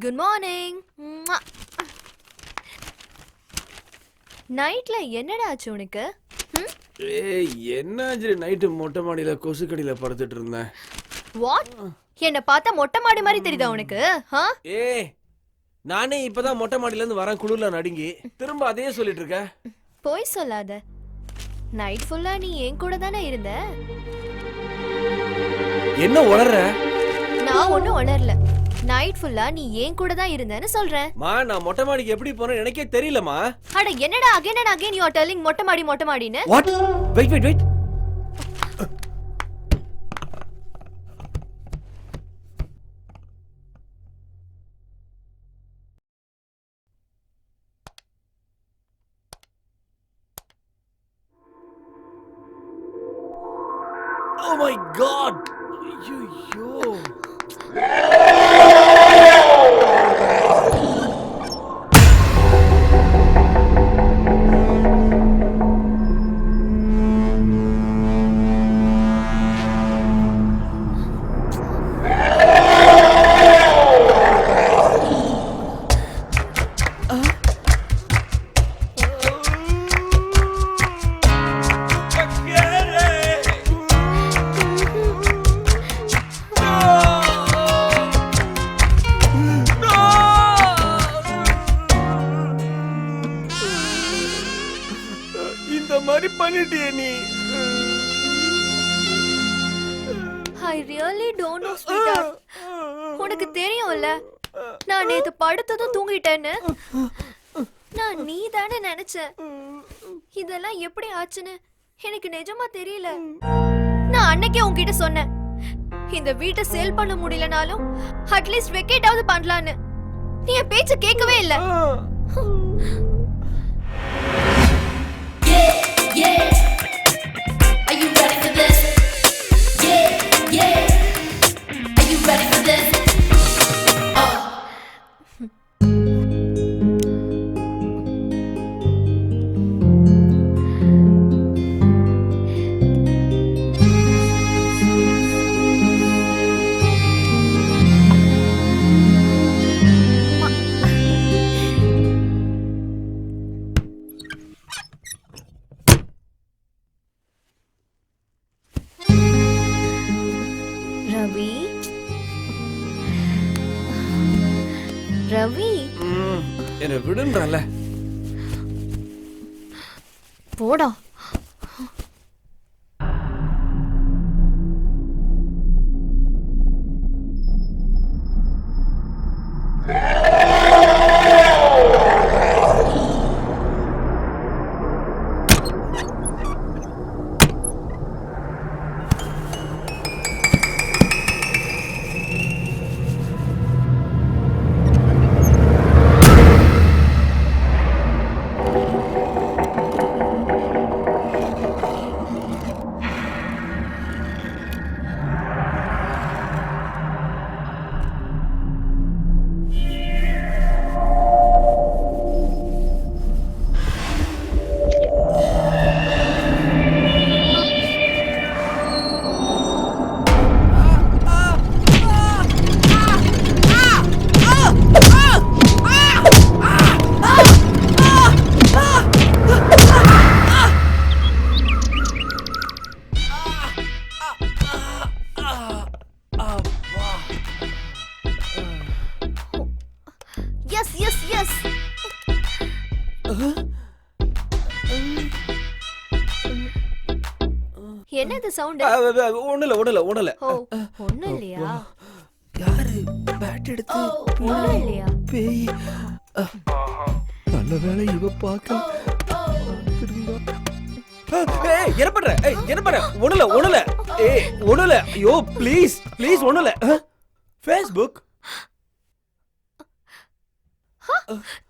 Good morning. நைட்ல என்னடா ஆச்சு உனக்கு? ஏய், என்னாச்சு? நைட்டு மொட்டை மாடியில கொசு கடியில படுத்துட்டு இருந்தேன். வாட்? என்ன பார்த்தா மொட்டை மாடி மாதிரி தெரியுதா உனக்கு? ஏய், நானே இப்பதான் மொட்டை மாடியில இருந்து வரேன், குளிர்ல நடுங்கி. திரும்ப அதே சொல்லிட்டு இருக்க. போய் சொல்லாத. நைட் ஃபுல்லா நீ என் கூட தானே இருந்த. என்ன உளற? நான் ஒண்ணும் உளரல. நைட் ஃபுல்லா நீ ஏன் கூட தான் இருந்தேன்னு சொல்றேன். மா, நான் மொட்டை மாடிக்கு எப்படி போறேன்னு எனக்கே தெரியலமா. அட என்னடா again and again you are telling மொட்டை மாடின்னு? What? Wait. Oh my god. ஐயோ. பண்ணிட்டியே நீ. I really don't know sweet. உனக்கு தெரியும்ல நான் நேத்து படுத்ததும் தூங்கிட்டேன்னு. நான் நீ தானே நினைச்சேன். இதெல்லாம் எப்படி ஆச்சுன்னு எனக்கு நிஜமா தெரியல. நான் அன்னைக்கே உன்கிட்ட சொன்னேன், இந்த வீட்டை சேல் பண்ண முடியலனாலும் அட்லீஸ்ட் வெக்கேட் ஆவது பண்ணலான்னு. நீ என் பேச்ச கேட்கவே இல்ல. Are you ready for this? Yeah, yeah. Are you ready for this? Ravi, Ravi, என்ன விடுன்றல. போடா. என்னது சவுண்ட்? ஒண்ணுல. ஓ, ஒண்ணும் இல்லையா? யாரு பேட் எடுத்து ஒண்ணும் இல்லையா? பேய். நல்ல வேளை இவ பாக்க. ஏய் என்ன பண்ற? ஒண்ணுல. ஏய் ஒண்ணுல. ஐயோ ப்ளீஸ் ஒண்ணுல. Facebook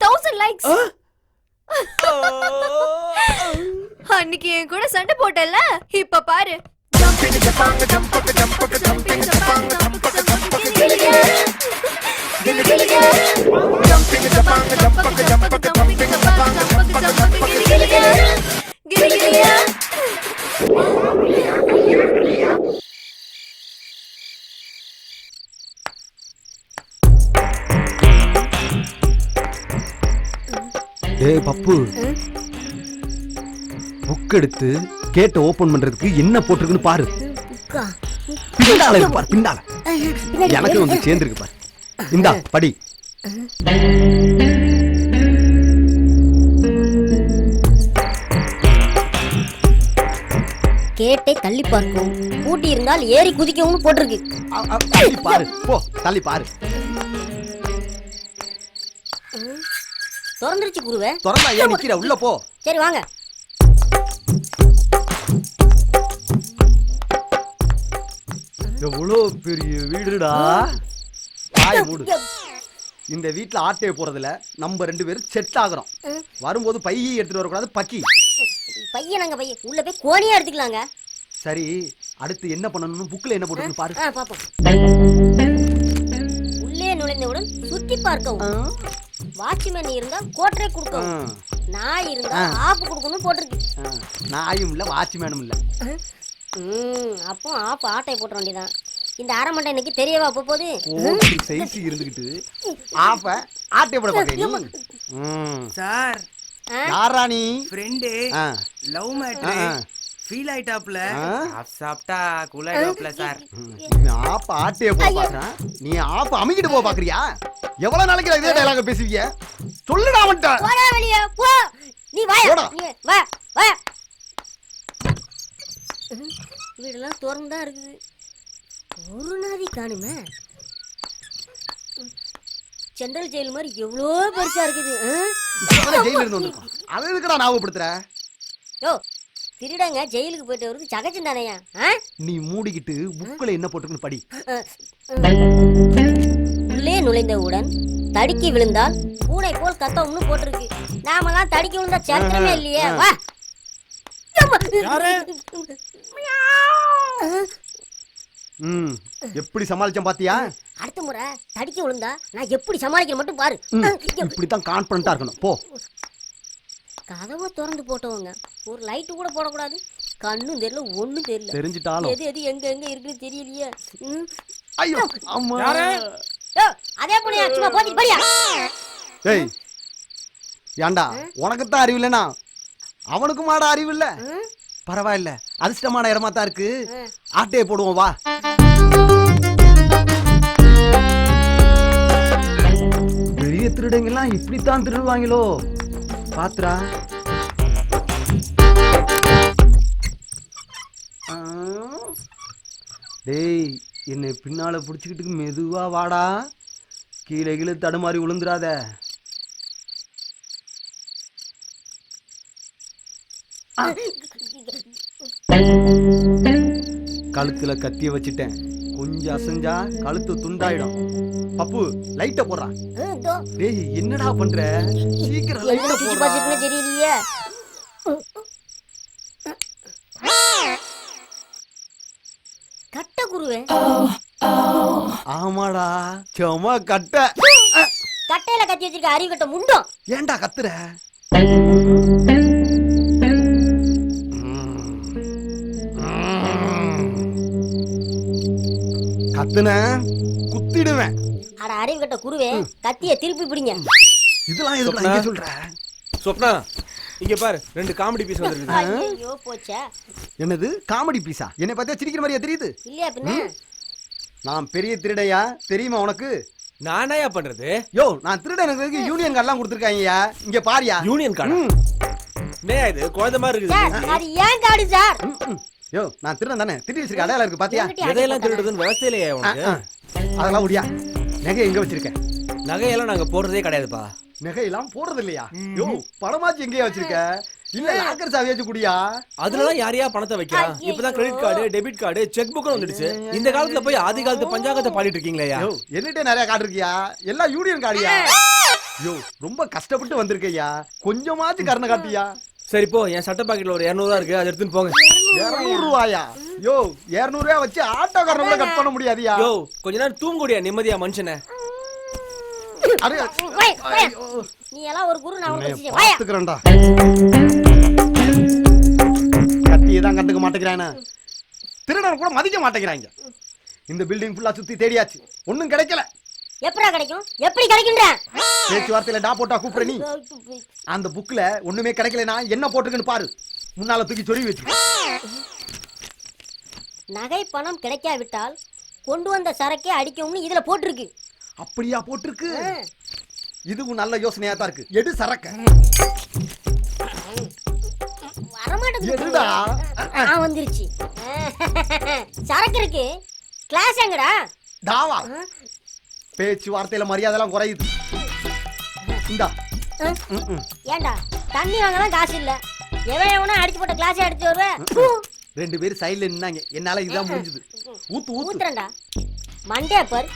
1000 likes. அன்னைக்கு என் கூட சண்டை போட்டல, இப்ப பாரு. டேய் பப்பு, புக் எடுத்து கேட்ட ஓபன் பண்றதுக்கு என்ன போட்டிருக்குன்னு பாரு. பின்னால இருக்கு பாரு, பின்னால. எனக்கு வந்து சேர்ந்துருக்கு பாரு. இந்தா படி. கேட்டை தள்ளி பார்க்கும், பூட்டி இருந்தால் ஏறி குதிக்கவும் போட்டிருக்கு. தள்ளி பாரு, போ தள்ளி பாரு. திறந்துருச்சு குருவே. திறந்தா ஏன் நிக்கிற? உள்ள போ. சரி வாங்க. எவ்வளோ பெரிய வீடுடா. வாய மூடு. இந்த வீட்டுல ஆட்டைய போறதுல நம்ம 2 பேரும் செட் ஆகுறோம். வரும்போது பையை எடுத்துட்டு வரக்கூடாது, பக்கி. பையனாங்க பையன், உள்ள போய் கோணியா எடுத்துக்கலாங்க. சரி, அடுத்து என்ன பண்ணணும்னு புக்ல என்ன போட்டுன்னு பாரு. பாப்போம். உள்ளே நுழைந்தவுடன் சுத்தி பார்க்கவும், வாட்ச்மேன் இருந்தா கோட்டரை கொடுக்கவும், நாய் இருந்தா ஆப்பு கொடுக்கணும் போட்டிருக்கு. நாயும் இல்ல வாட்ச்மேனும் இல்ல. அப்போ ஆப்பு ஆட்டை போட்ட வேண்டியதான். இந்த அரை மண்டை இன்னைக்கு தெரியவா போகுது. சைஸ் இருந்துகிட்டு ஆப்ப ஆட்டை போட பாக்கறீங்க சார். யாரா நீ? ஃப்ரெண்ட். லவ் மேட்டர் ஃபீல் ஆயிட்டாப்ல. சாப்பிட்டா கூல் ஆயிட்டாப்ல சார். ஆப்ப ஆட்டை போட பாக்குறான், நீ ஆப்ப அமிக்கிட்டு போ பாக்குறியா? எவ்வளவு நாளைக்கு இதே டயலாக் பேசுவீங்க? சொல்லுடா அவன்ட்ட. போடா வெளிய போ. நீ வா. வா வா. வீடெல்லாம் திறந்துதான் இருக்குது. ஒரு நாதி காணுமே. சென்ட்ரல் ஜெயில் மாதிரி எவ்வளோ பெருசா இருக்குது. ஜெயில இருந்து வந்திருக்கோம். அதை எதுக்குடா ஞாபகப்படுத்துற? யோ, திருடங்க ஜெயிலுக்கு போயிட்டு வருது சகஜம் தானையா? நீ மூடிக்கிட்டு புக்கில் என்ன போட்டுருக்குன்னு படி. உள்ளே நுழைந்தவுடன் தடுக்கி விழுந்தால் பூனை போல் கத்தம்னு போட்டிருக்கு. நாமெல்லாம் தடுக்கி விழுந்தா சரித்திரமே இல்லையே. வா. எப்படி சமாளிச்சேன் பாத்தியா? அடுத்த முறை தடுக்கி விழுந்தா நான் எப்படி சமாளிக்கிறேன் மட்டும் பாரு. இப்படித்தான் கான்பிடண்டா இருக்கணும். போ. கதவை திறந்து போட்டவங்க ஒரு லைட்டு கூட போடக்கூடாது. கண்ணும் தெரியல, ஒண்ணும் தெரியல. தெரிஞ்சிட்டாலும் எது எது எங்க எங்க இருக்குன்னு தெரியலையே. ஐயோ அம்மா. யோ, அதே புனியா சும்மா போத்திட்டு போறியா? ஏய், ஏண்டா உனக்குத்தான் அறிவு இல்லைனா அவனுக்கும் மாட அறிவு இல்ல? பரவாயில்ல, அதிர்ஷ்டமான இடமா தான் இருக்கு. ஆட்டையை போடுவோம் வா. வெளிய திருடங்கெல்லாம் இப்படித்தான் திருடுவாங்களோ பாத்துரா. டேய், என்னை பின்னால புடிச்சுக்கிட்டு மெதுவா வாடா. கீழே கீழே தடுமாறி விழுந்துராத. கழுத்துல கத்திய வச்சுட்டேன். கொஞ்சம் அசைஞ்சா கழுத்து துண்டாயிடும். பப்பு, லைட்ட போடுறா. டேய், என்னடா பண்ற? சீக்கிரம் லைட்ட போடுறா. தெரியலையே. கட்ட குருவே. ஆமாடா, சும்மா கட்ட. கட்டையில கத்தி வச்சிருக்க அறிவு கட்ட முண்டம். ஏன்டா கத்துற? கத்துன குத்திடுவேன். அட அறிவு கட்ட குருவே, கத்திய திருப்பி பிடிங்க. இதெல்லாம் எதுக்கு நீ சொல்ற? சொப்னா, இங்க பாரு, 2 காமெடி பீஸ் வந்திருக்கு. ஐயோ போச்சே. என்னது காமெடி பீஸா? என்னை பார்த்தா சிரிக்கிற மாதிரியா தெரியுது? இல்லையா பின்ன? நான் பெரிய திருடையா தெரியுமா உனக்கு? நானாயா பண்றது? யோ, நான் திருடனுக்கு யூனியன் கார்டு எல்லாம் கொடுத்துருக்காங்கயா. இங்க பாரியா. Union card? என்னையா இது குழந்தை மாதிரி இருக்குது? அது ஏன் கார்டு சார்? யோ, நான் திருடன் தானே. திருடி வச்சிருக்க அடையாளம் இருக்கு பாத்தியா? எதையெல்லாம் திருடுதுன்னு விவசாயிலையா உனக்கு? அதெல்லாம் முடியா. நகை எங்க வச்சிருக்க? நகையெல்லாம் நாங்க போடுறதே கிடையாதுப்பா. நகையெல்லாம் போடுறது இல்லையா? யோ, பணமாச்சு எங்கேயா வச்சிருக்க? இல்ல லாக்கர் சாவியாச்சு குடியா? அதுலலாம் யாரையா பணத்தை வைக்கிறா? இப்பதான் credit card, debit card, check book வந்துடுச்சு. இந்த காலத்துல போய் ஆதி காலத்து பஞ்சாங்கத்தை பாடிட்டு இருக்கீங்களா? யோ, என்னட்டே நிறைய கார்டு இருக்கியா? எல்லாம் யூனியன் கார்டியா? யோ, ரொம்ப கஷ்டப்பட்டு வந்திருக்கையா. கொஞ்சமாச்சு கருணை காட்டியா? சரி போ, என் சட்ட பாக்கெட்ல ஒரு 200 ரூபா இருக்கு, அதை எடுத்துன்னு போங்க. 200 ரூபாயா? யோ, 200 ரூபாய் வச்சு ஆட்டோ காரனை கட் பண்ண முடியாதியா? யோ, கொஞ்ச நேரம் தூங்குடியா நிம்மதியா மனுஷனே. நீ எல்லாம் ஒரு குரு, நான் உனக்கு பாத்துக்கறேன்டா. கத்தியே தான் கண்டுக்க மாட்டேங்கிறானே. திருடனை கூட மதிக்க மாட்டேங்கிறாங்க. இந்த பில்டிங் ஃபுல்லா சுத்தி தேடியாச்சு, ஒண்ணும் கிடைக்கல. எப்படா கிடைக்கும்? எப்படி கிடைக்கும்ன்ற? பேச்சுவார்த்தையில டா போட்டா கூப்பிடுற நீ. அந்த புக்ல ஒண்ணுமே கிடைக்கலனா என்ன போட்டுருக்குன்னு பாரு. முன்னால தூக்கி சொருவி வச்சு. நகை பணம் கிடைக்காவிட்டால் கொண்டு வந்த சரக்கே அடிக்கும்னு இதுல போட்டிருக்கு. அப்படியா போட்டிருக்கு? இதுவும் நல்ல யோசனையா தான் இருக்கு. எடு சரக்க. வரமாட்டேங்குதுடா. வந்துருச்சு. சரக்கு இருக்கு. கிளாஸ் எங்கடா? டாவா. பேச்சுவார்த்தையில மரியாதை எல்லாம் குறையுது. இந்தா. ஏண்டா தண்ணி வாங்கலாம் காசு இல்ல. எவனா அடிச்சு போட்ட கிளாஸ் அடிச்சு வருவேன். 2 பேரும் சைடுல நின்னாங்க. என்னால இதான் முடிஞ்சது. ஊத்து ஊத்து. ஊத்துறேன்டா. மண்டே பார்.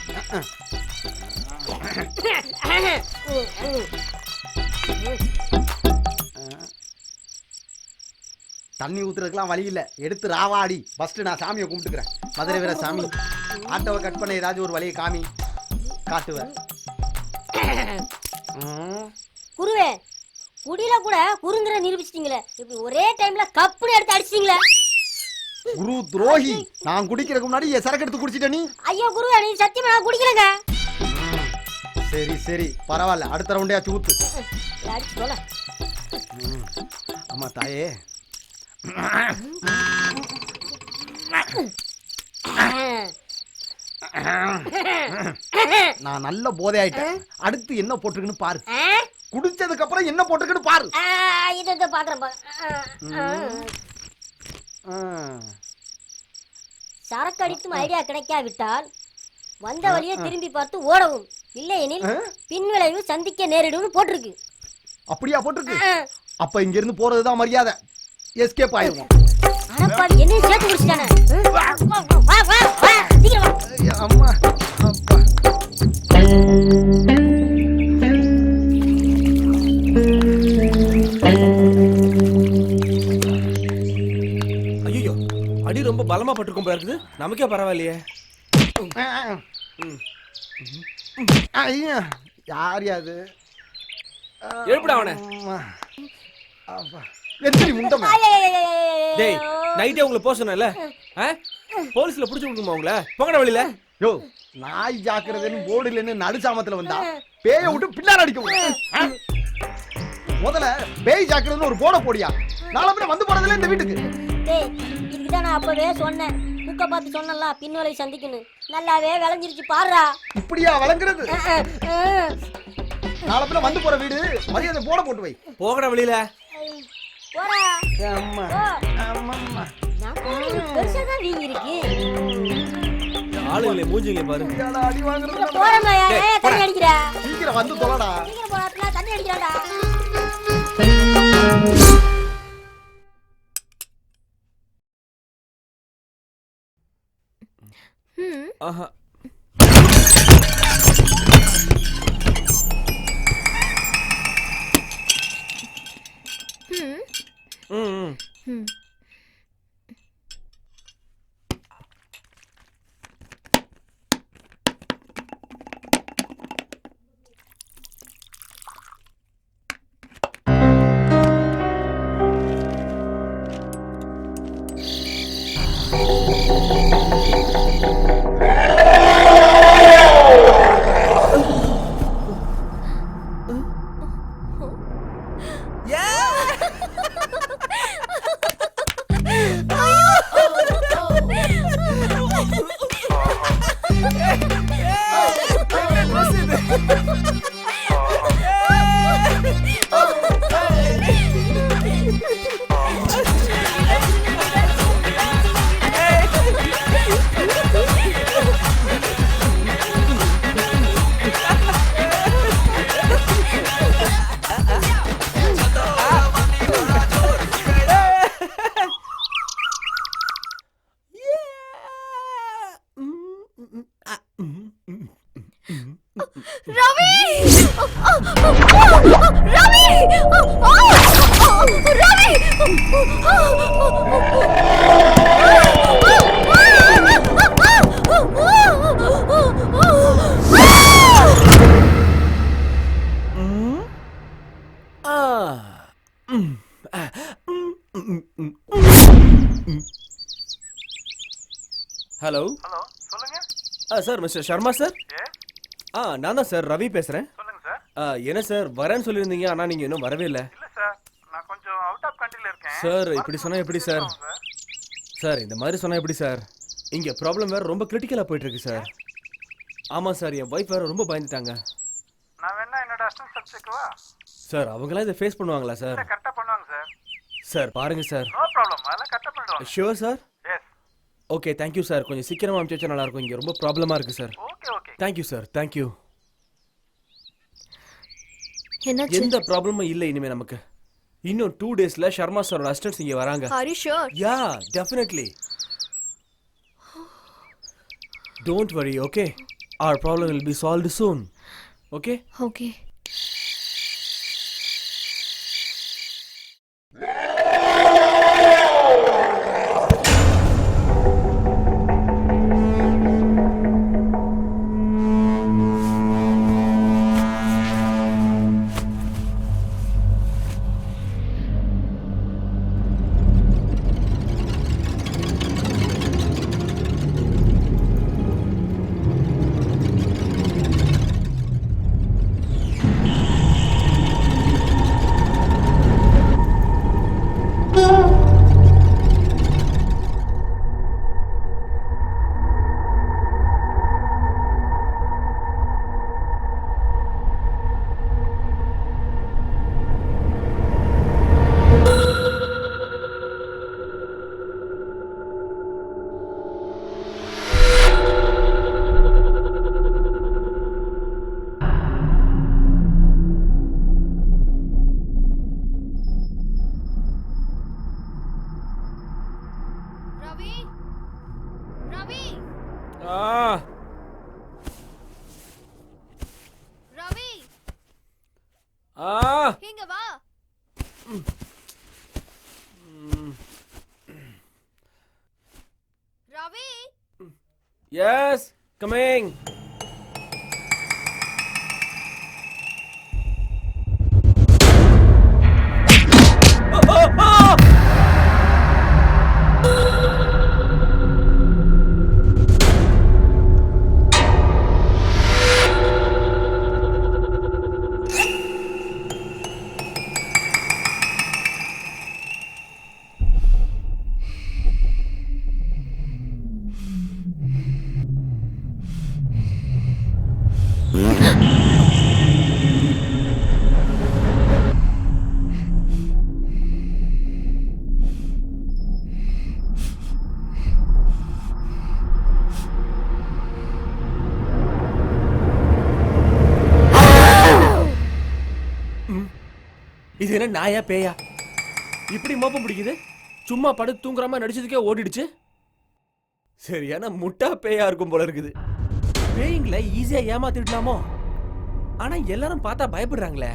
தண்ணி ஊத்துறதுக்குலாம் வழி இல்ல. எடுத்து ராவாடி. ஃபர்ஸ்ட் நான் சாமியை கும்பிட்டுக்கிறேன். மதுரை வீர சாமி. ஆட்டோவை கட் பண்ண ஏதாச்சும் ஒரு வழியை காமி. காட்டுவேன். குருவே, குடியில கூட குறுங்குற நிரூபிச்சிட்டீங்களே. இப்படி ஒரே டைம்ல கப்புனு எடுத்து அடிச்சிட்டீங்களே. குரு துரோகி. நான் குடிக்கிறதுக்கு முன்னாடி என் சரக்கு எடுத்து குடிச்சிட்ட நீ. ஐயோ குருவே, நீ சத்தியமா நான் குடிக்கலங்க. சரி சரி பரவாயில்ல, அடுத்த ரவுண்டையாச்சு ஊத்து. அடிச்சு போல. அம்மா தாயே. நான் நல்ல போதை ஆயிட்டேன். அடுத்து என்ன போட்டிருக்குன்னு பாரு. குடிச்சதுக்கு அப்புறம் என்ன போட்டிருக்குன்னு பாரு. இத பாக்குறேன். சரக்கு அடித்தும் ஐடியா கிடைக்காவிட்டால் வந்த வழியே திரும்பி பார்த்து ஓடவும், இல்லையெனில் பின்விளைவு சந்திக்க நேரிடும் போட்டிருக்கு. அப்படியா போட்டிருக்கு? அப்ப இங்க இருந்து போறதுதான் மரியாதை. எஸ்கேப் ஆயிடுவோம். அடப்பாவி, என்னையும் சேர்த்து குடிச்சிட்டானே. அம்மா அப்பா. ஐயோ, அடி ரொம்ப பலமா பட்டிருக்கும் போல இருக்குது. நமக்கே பரவாயில்லையே. ஐயா, யார் அது? எழுப்புடா அவனை. எந்திரி முண்டமா. டேய், நைட்டே உங்களை போக சொன்னேன்ல, போலீஸ்ல புடிச்சு கொடுக்குமா உங்களை? போங்கடா வெளியில. யோ, நாய் ஜாக்கிரதைன்னு போர்டு இல்லைன்னு நடுசாமத்துல வந்தா பேய விட்டு பின்னாடி அடிக்கும். முதல்ல பேய் ஜாக்கிரதைன்னு ஒரு போர்டை போடியா. நாளை பின்ன வந்து போறதுல இந்த வீட்டுக்கு. டேய், இதுதான் நான் அப்பவே சொன்னேன். புக்க பார்த்து சொன்னல பின்விளைவு சந்திக்கணும். நல்லாவே விளைஞ்சிருச்சு பாருடா. இப்படியா விளங்குறது? நாளை பின்ன வந்து போற வீடு மரியாதை போட போட்டு வை. போங்கடா வெளியில. போடா. அம்மா அம்மா. நான் போறது பெருசாதான் வீங்கி இருக்கு. ஆளுங்களே மூஞ்சிங்களே பாரு. அடி வாங்குறது. போறமா, ஏன் தண்ணி அடிக்குற? சீக்கிரம் வந்து தொலைடா. சீக்கிரம் போறதுல தண்ணி அடிக்கறடா. ஆஹா. ரவி! ரவி! ரவி! ஹலோ. ஹலோ, சொல்லுங்க. Sir, mister Sharma sir. நான் தான் சார் ரவி பேசுறேன். சொல்லுங்க சார். என்ன சார் வரேன்னு சொல்லியிருந்தீங்க, ஆனா நீங்க இன்னும் வரவே இல்லை. இல்ல சார், நான் கொஞ்சம் அவுட் ஆஃப் கண்ட்ரில இருக்கேன். சார், இப்படி சொன்னா எப்படி சார்? சார், இந்த மாதிரி சொன்னா எப்படி சார்? இங்க ப்ராப்ளம் வேற ரொம்ப கிரிட்டிக்கலா போயிட்டு இருக்கு சார். ஆமா சார், என் வைஃப் வேற ரொம்ப பயந்துட்டாங்க. நான் வேணா என்னோட அசிஸ்டன்ட் சப்ஜெக்ட்வா? சார், அவங்களா இதை ஃபேஸ் பண்ணுவாங்களா சார்? கரெக்ட்டா பண்ணுவாங்க சார். சார், பாருங்க சார். நோ ப்ராப்ளம், அதெல்லாம் கரெக்ட்டா பண்ணிடுவாங்க. Sure sir? Yes. Okay, thank you sir. கொஞ்சம் சீக்கிரமா அனுப்பிச்சா நல்லா இருக்கும். இங்க ரொம்ப ப்ராப்ளமா இருக்கு சார். Okay okay. Thank you sir, thank you. என்னாச்சு? எந்த ப்ராப்ளமும் இல்லை இனிமே நமக்கு. இன்னும் 2 டேஸ்ல சர்மா சாரோட அசிஸ்டன்ட்ஸ் இங்க வராங்க. Are you sure? Yeah, definitely. Don't worry, okay? Our problem will be solved soon. Okay? Okay. வா. ரவி. Yes coming. இது என்ன நாயா பேயா இப்படி மோப்பம் பிடிக்குது? சும்மா படுத்து தூங்குறாம நடிச்சதுக்கே ஓடிடுச்சு. சரியான முட்டா பேயா இருக்கும் போல இருக்குது. பேய்ங்களை ஈஸியா ஏமாத்திடலாமோ? ஆனா எல்லாரும் பார்த்தா பயப்படுறாங்களே.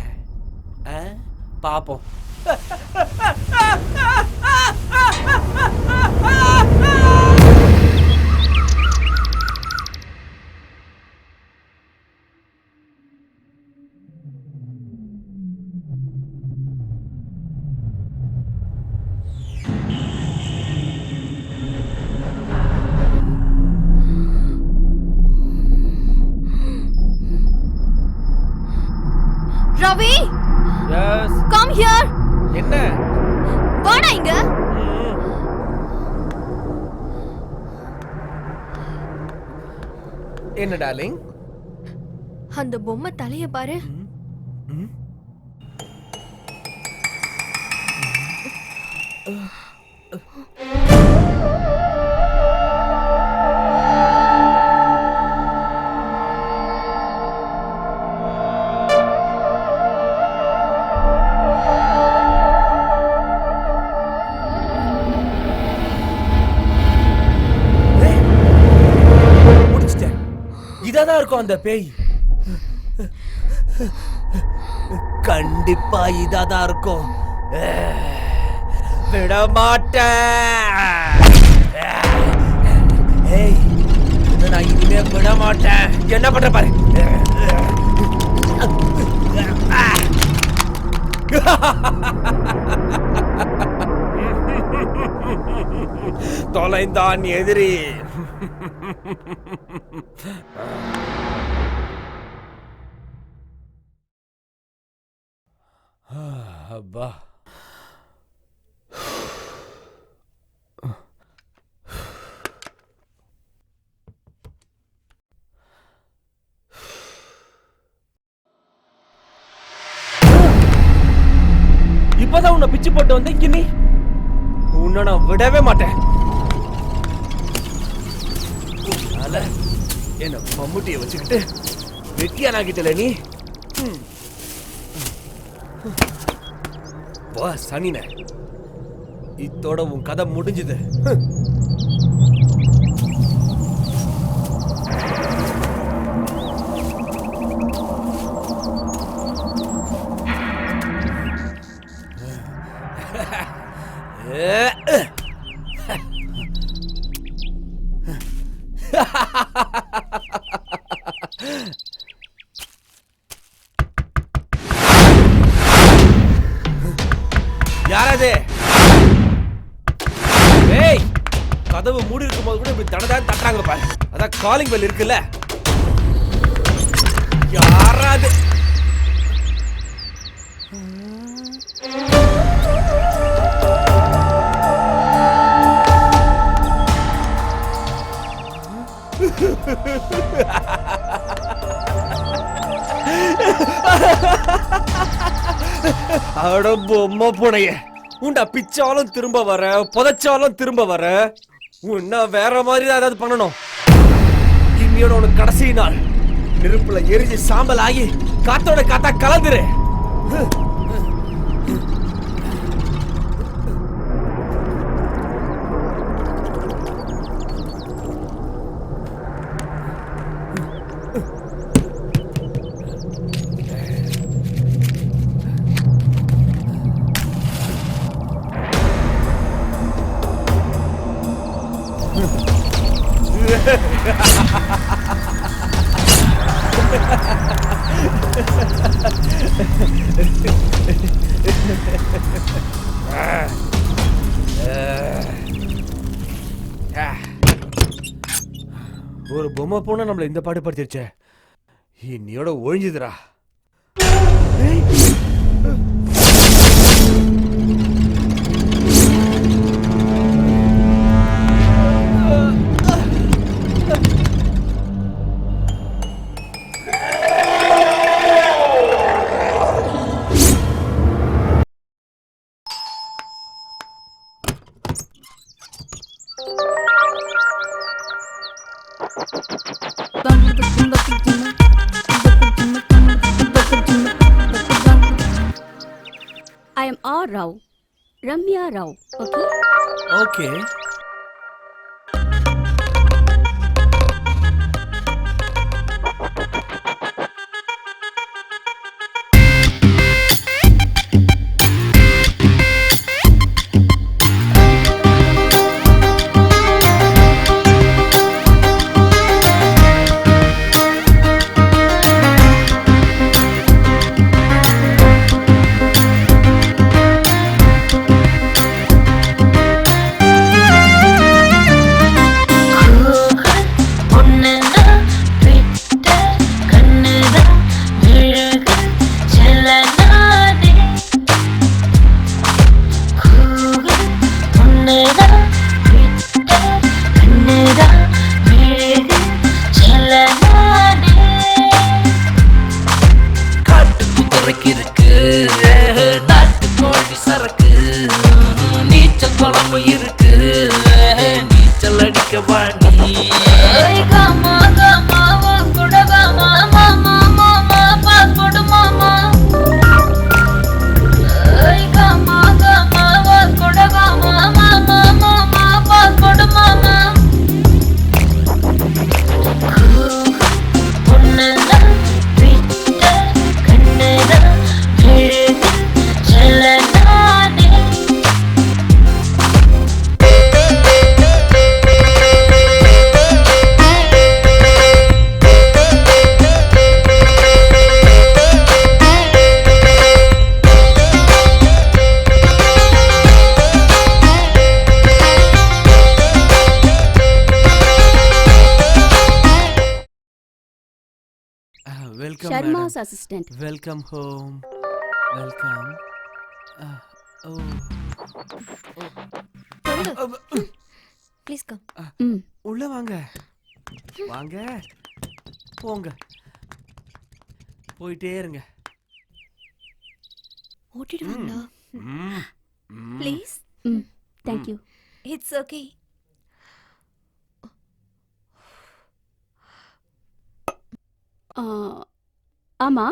பாப்போம். ரவி. எஸ். Come here. என்ன? வாடா இங்க. என்ன டார்லிங்? அந்த பொம்மை தலைய பாரு. இதாதான் இருக்கும் அந்த பேய். கண்டிப்பா இதாதான் இருக்கும். விட மாட்டேன். ஏய், நான் இனிமே விட மாட்டேன். என்ன பண்ற பாரு. தொலைந்தான் எதிரி. அப்பா. இப்பதான் உன்னை பிச்சு போட்டு வந்தேன் கிண்ணி. உன்னை நான் விடவே மாட்டேன். என்ன மம்முட்டியை வச்சுக்கிட்டு வெட்டியானாகிட்டல நீ. வா சனின, இத்தோட உன் கதை முடிஞ்சுது. யாரது? ஏய், கதவு மூடி இருக்கும் போது கூட இப்படி தடதான் தட்டாங்க பாரு. அதான் காலிங் பெல் இருக்குல்ல. யாராது? அட பொம்மை புனைய, உண்டா பிச்சாலும் திரும்ப வர, புதைச்சாலும் திரும்ப வர. உன்ன வேற மாதிரி தான் ஏதாவது பண்ணணும். இன்னையோட உனக்கு கடைசி நாள். நெருப்புல எரிஞ்சு சாம்பல் ஆகி காத்தோட காத்தா கலந்துரு. பொம்மை போனா நம்மள இந்த பாடுபடுத்திருச்சே, இன்னையோட ஒழிஞ்சுதுடா. I am R. Rao. Ramya Rao. Okay? Okay. Welcome, Sharma's madam. assistant. Welcome home. Welcome. Please come. உள்ள வாங்க. வாங்க. போங்க. போயிட்டே இருங்க. ஓட்டிடுவாங்களா? Please. Thank you. It's okay. ஆமா,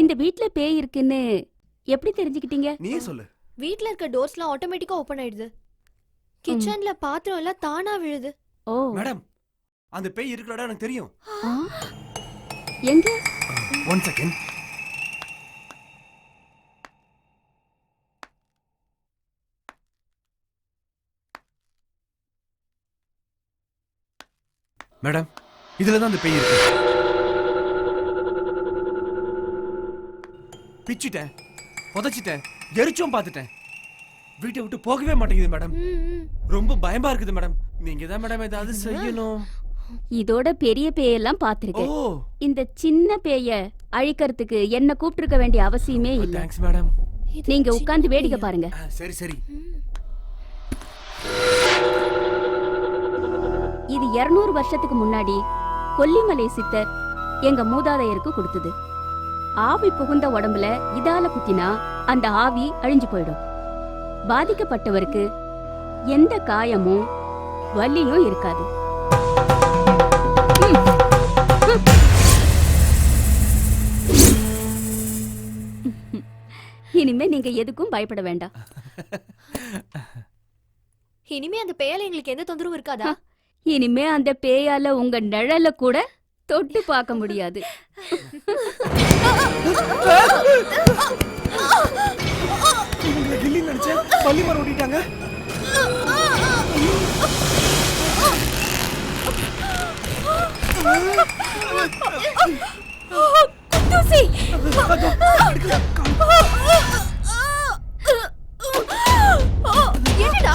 இந்த வீட்ல பேய் இருக்குன்னு எப்படி தெரிஞ்சுக்கிட்டீங்க? நீயே சொல்லு. வீட்ல இருக்க டோர்ஸ்லாம் ஆட்டோமேட்டிக்கா ஓபன் ஆயிடுது. கிச்சன்ல பாத்திரம் எல்லாம் தானா விழுது. ஓ மேடம், அந்த பேய் இருக்கிற இடம் எனக்கு தெரியும். எங்க? 1 செகண்ட். மேடம், இதுல தான் அந்த பேய் இருக்கு. பிச்சிட்டேன், புதைச்சிட்டேன், எரிச்சும் பார்த்துட்டேன். வீட்டை விட்டு போகவே மாட்டேங்குது மேடம். ரொம்ப பயமா இருக்குது மேடம். நீங்க தான் மேடம் ஏதாவது செய்யணும். இதோட பெரிய பேயெல்லாம் பாத்திருக்கேன். இந்த சின்ன பேய அழிக்கிறதுக்கு என்ன கூப்பிட்டிருக்க வேண்டிய அவசியமே இல்ல. Thanks madam. நீங்க உட்கார்ந்து வேடிக்கை பாருங்க. சரி சரி. இது 200 வருஷத்துக்கு முன்னாடி கொல்லிமலை சித்தர் எங்க மூதாதையருக்கு கொடுத்தது. ஆவி புகுந்த உடம்புல இதால குத்தினா அந்த ஆவி அழிஞ்சு போயிடும். பாதிக்கப்பட்டவருக்கு எந்த காயமும் வலியும் இருக்காது. இனிமே நீங்க எதுக்கும் பயப்பட வேண்டாம். இனிமே அந்த பேயால எங்களுக்கு எந்த தொந்தரவும் இருக்காதா? இனிமே அந்த பேயால உங்க நிழல கூட தொட்டு பார்க்க முடியாது. கில்லி நினைச்சேன், பள்ளி மரம் ஓட்டிட்டாங்க. குத்தூசி. என்னடா?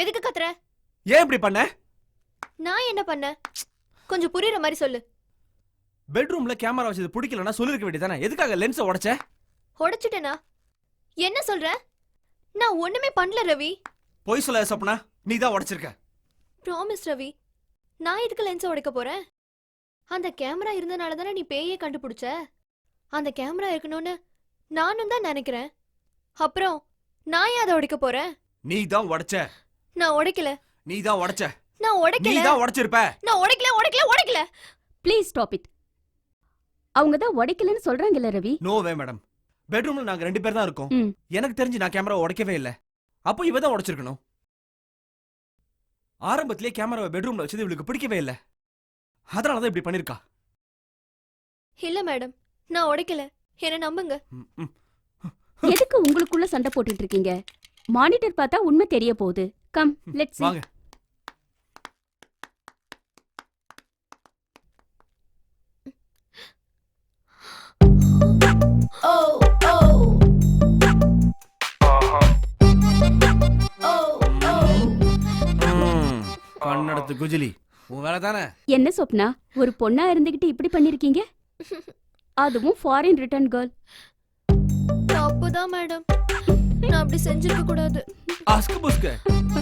எதுக்கு கத்துற? ஏன் இப்படி பண்ண? நான் என்ன பண்ண? கொஞ்சம் புரியுற மாதிரி சொல்லு. பெட்ரூம்ல கேமரா வச்சது பிடிக்கலன்னா சொல்லிருக்க வேண்டியதானே? எதுக்காக லென்ஸை உடைச்ச? உடைச்சிட்டேனா? என்ன சொல்ற? நான் ஒண்ணுமே பண்ணல ரவி. பொய் சொல்ல சொப்னா, நீ தான் உடைச்சிருக்க. ப்ராமிஸ் ரவி, நான் எதுக்கு லென்ஸை உடைக்க போறேன்? அந்த கேமரா இருந்தனால தானே நீ பேயே கண்டுபிடிச்ச. அந்த கேமரா இருக்கணும்னு நானும் தான் நினைக்கிறேன். அப்புறம் நான் ஏன் அதை உடைக்க போறேன்? நீ தான் உடைச்ச. நான் உடைக்கல. நீ தான் உடைச்ச. நான் உடைக்கல. நீ தான் உடைச்சிருப்ப. நான் உடைக்கல. Please stop it. அவங்க தான் உடைக்கலன்னு சொல்றாங்கல்ல ரவி. நோ வே மேடம். பெட்ரூம்ல நாங்க 2 பேர் தான் இருக்கோம். எனக்கு தெரிஞ்சு நான் கேமரா உடைக்கவே இல்ல. அப்போ இவ தான் உடைச்சிருக்கணும். ஆரம்பத்திலே கேமராவை பெட்ரூம்ல வச்சது இவளுக்கு பிடிக்கவே இல்ல. அதனால தான் இப்படி பண்ணிருக்கா. இல்ல மேடம், நான் உடைக்கல. என்ன நம்புங்க. எதுக்கு உங்களுக்குள்ள சண்டை போட்டுட்டு இருக்கீங்க? மானிட்டர் பார்த்தா உண்மை தெரிய போகுது. Come let's see. வாங்க. கண்ணடத்து குஜிலி, உன் வேலை தானே. என்ன சொப்னா, ஒரு பொண்ணா இருந்துகிட்டு இப்படி பண்ணிருக்கீங்க? அதுவும் ஃபாரின் ரிட்டர்ன் கேர்ள். தப்புதான் மேடம், நான் அப்படி செஞ்சிருக்க கூடாது. அஸ்கு புஸ்கு,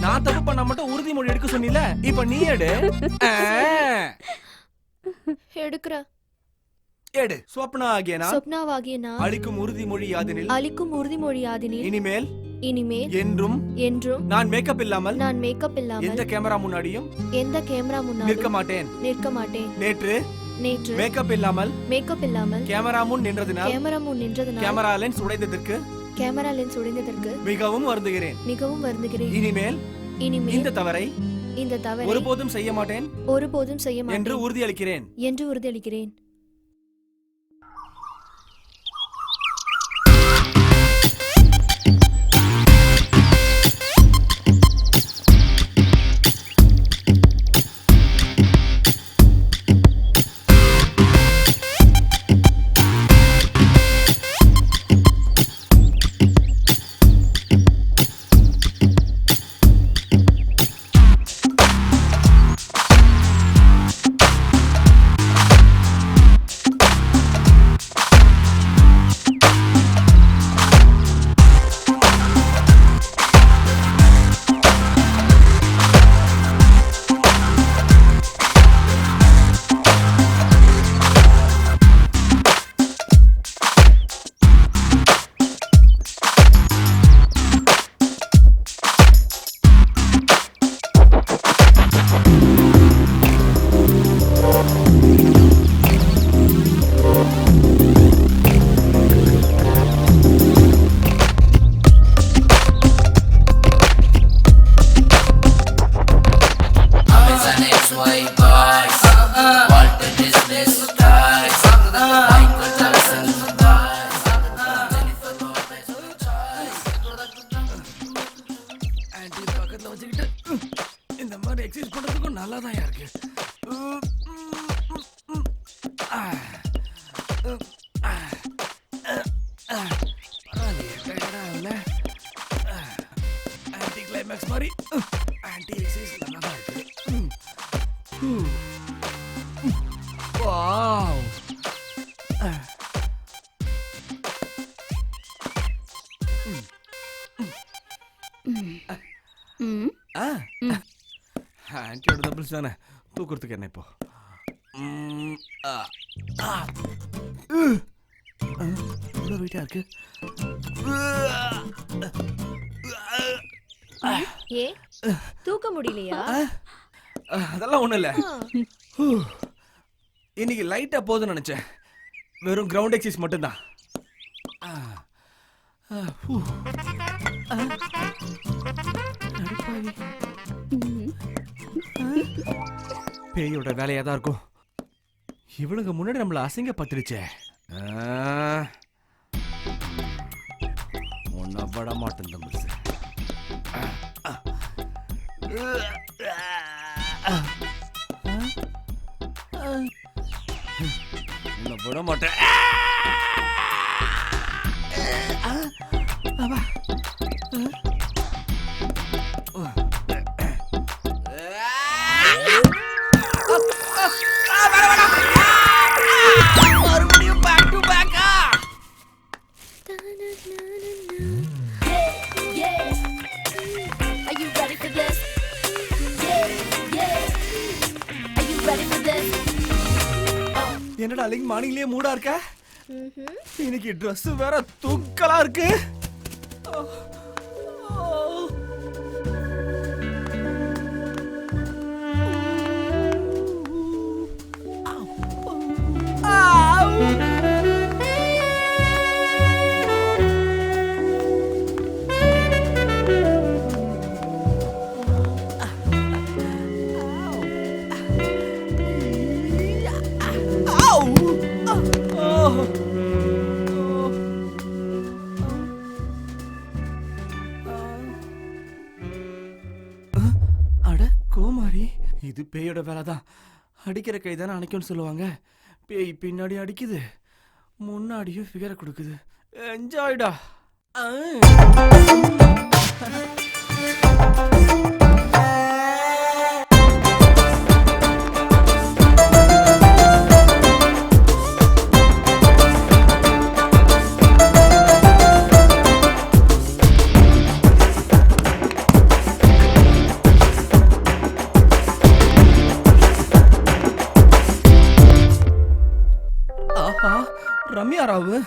நான் தப்பு பண்ணா மட்டும் உறுதிமொழி எடுக்க சொன்னீல, இப்ப நீ எடு. எடுக்கற. எடு. சொப்னாகிய நான், சொப்னாவாகிய நான் அளிக்கும் உறுதிமொழி யாதெனில் இனிமேல் என்றும் நான் மேக்கப் இல்லாமல் எந்த கேமரா முன்னாடியும் நிற்க மாட்டேன். நேற்று மேக்கப் இல்லாமல் கேமரா முன் நின்றதினால் கேமரா லென்ஸ் உடைந்ததற்கு மிகவும் வருந்துகிறேன். இனிமேல் இந்த தவறை ஒருபோதும் செய்ய மாட்டேன் என்று உறுதியளிக்கிறேன். இந்த மாதிரி எக்ஸசைஸ் பண்றதுக்கும் நல்லா தான் இருக்கு. ஆன்டி கிளைமேக்ஸ் மாதிரி ஆன்டி எக்ஸசைஸ் நல்லா தான் இருக்கு. வாவ். ஆன்டியோட டபுள்ஸ் தானே, தூக்குறதுக்கு என்ன இப்போ? எவ்வளோ வெயிட்டா இருக்கு. ஏ தூக்க முடியலையா? அதெல்லாம் ஒண்ணும் இல்ல. இன்னைக்கு லைட்டா போதும்னு நினைச்சேன். வெறும் கிரவுண்ட் எக்ஸசைஸ் மட்டும்தான். பேயோட வேலையா தான் இருக்கும். இவளுங்க முன்னாடி நம்மள அசிங்கப்பட்டுருச்சே. ஒன்ன விட மாட்டேன் தம்பி. உன்னை விட மாட்டேன். Are you ready for this? Yeah, yeah. Are you ready for this? என்னடா லிங் மார்னிங்லயே மூடா இருக்க? இன்னைக்கு Dress வேற தூக்கலா இருக்கு. அட கோமாரி, இது பேயோட வேலைதான். அடிக்கிற கை தானே அணைக்கும்னு சொல்லுவாங்க. பேய் பின்னாடி அடிக்குது, முன்னாடியும் ஃபிகரை கொடுக்குது. என்ஜாய்டா. ரம்யா ராவு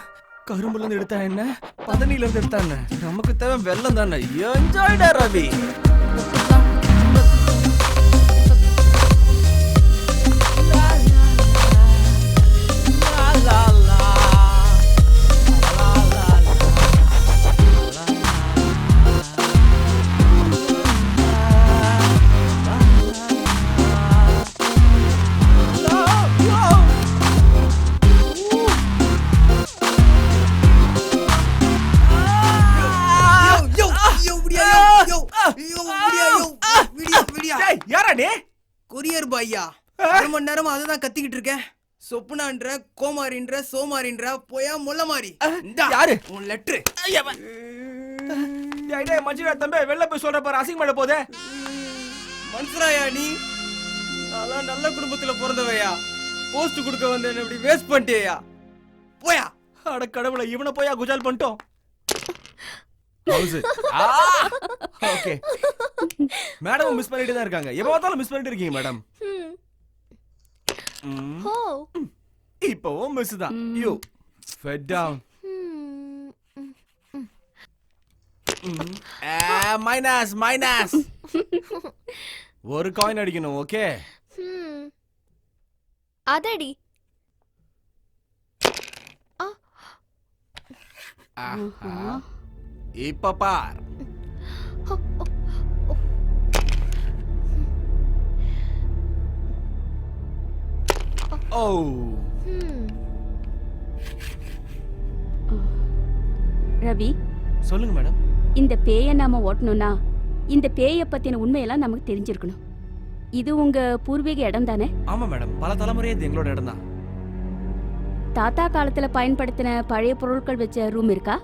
கரும்புல இருந்து எடுத்தா என்ன, பதனில இருந்து எடுத்தா என்ன, நமக்கு தேவை வெள்ளம் தானே. என்ஜாய்டா ரவி. கொரியர் பாய்யா, 1 மணி நேரமா அதுதான் கத்திக்கிட்டு இருக்கேன். சொப்புனான்ற, கோமாரின்ற, சோமாரின்ற, போயா முள்ள மாதிரி. யாரு உன் லெட்டர்? மஞ்சுரா தம்பி வெளில போய் சொல்ற பாரு, அசிங்கப்பட போதே. மனுஷராயா நீ? நான் நல்ல குடும்பத்துல பிறந்தவையா, போஸ்ட் கொடுக்க வந்த என்ன இப்படி வேஸ்ட் பண்ணிட்டியா? போயா. அட கடவுளை, இவனை போயா குஜால் பண்ணிட்டோம். ஓகே மேடம் மிஸ் பண்ணிட்டு தான் இருக்காங்க. எப்ப பார்த்தாலும் மிஸ் பண்ணிட்டு இருக்கீங்க மேடம். இப்போவும் மிஸ் தான். You fed down. Minus minus. ஒரு காயின் அடிக்கணும். ஓகே அதடி. இப்ப பார். ஓ ரவி, சொல்லுங்க மேடம். இந்த பேயை நாம ஓட்டணும்னா இந்த பேயை பத்தின உண்மையெல்லாம் நமக்கு தெரிஞ்சிருக்கணும். இது உங்க பூர்வீக இடம் தானே? ஆமா மேடம், பல தலைமுறையா இது எங்களோட இடம் தான். தாத்தா காலத்துல பயன்படுத்தின பழைய பொருட்கள் வச்ச ரூம் இருக்கா?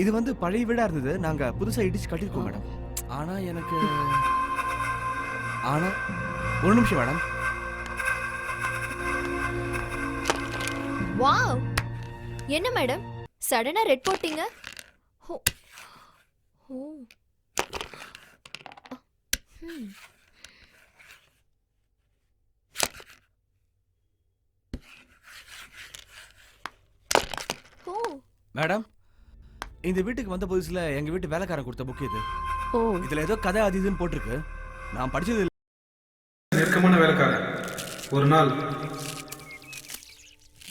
இது வந்து பழைய வீடா இருந்தது, நாங்க புதுசா இடிச்சு கட்டிருக்கோம் மேடம். ஆனா எனக்கு ஒரு நிமிஷம் மேடம். வாவ், என்ன மேடம் சடனா ரெட் போட்டீங்க? மேடம், இந்த வீட்டுக்கு வந்த புதுசுல எங்க வீட்டு வேலைக்காரன் கொடுத்த புக் இது. ஓ, இதுல ஏதோ கதை அது இதுன்னு போட்டிருக்கு. நான் படிச்சது நெருக்கமான வேலைக்காரன். ஒரு நாள்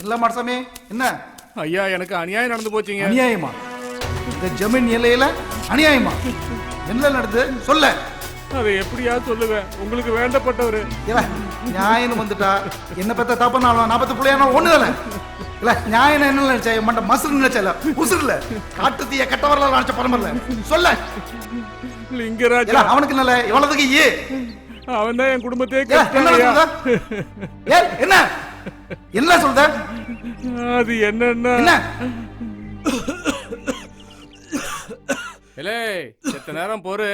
இல்ல மாடசாமி, என்ன ஐயா, எனக்கு அநியாயம் நடந்து போச்சுங்க. அநியாயமா? இந்த ஜமீன் எல்லையில அநியாயமா? என்ன நடந்து சொல்ல? அதை எப்படியா சொல்லுவேன்? உங்களுக்கு வேண்டப்பட்டவரு நியாயம் வந்துட்டா என்ன பத்த தப்பனாலும் 40 புள்ளையான ஒண்ணுதல இல்ல. நியாயம் என்ன நினைச்சா மண்ட மசுறு நினைச்சல, உசுறுல காட்டு தீய கட்டவரல நினைச்ச பரமல்ல. சொல்ல லிங்கராஜ், அவனுக்கு நல்ல இவ்வளவுக்கு ஏ அவன் தான் என் குடும்பத்தையே என்ன என்ன சொல்ற? அது என்னன்னா எத்தனை நேரம் பொறு,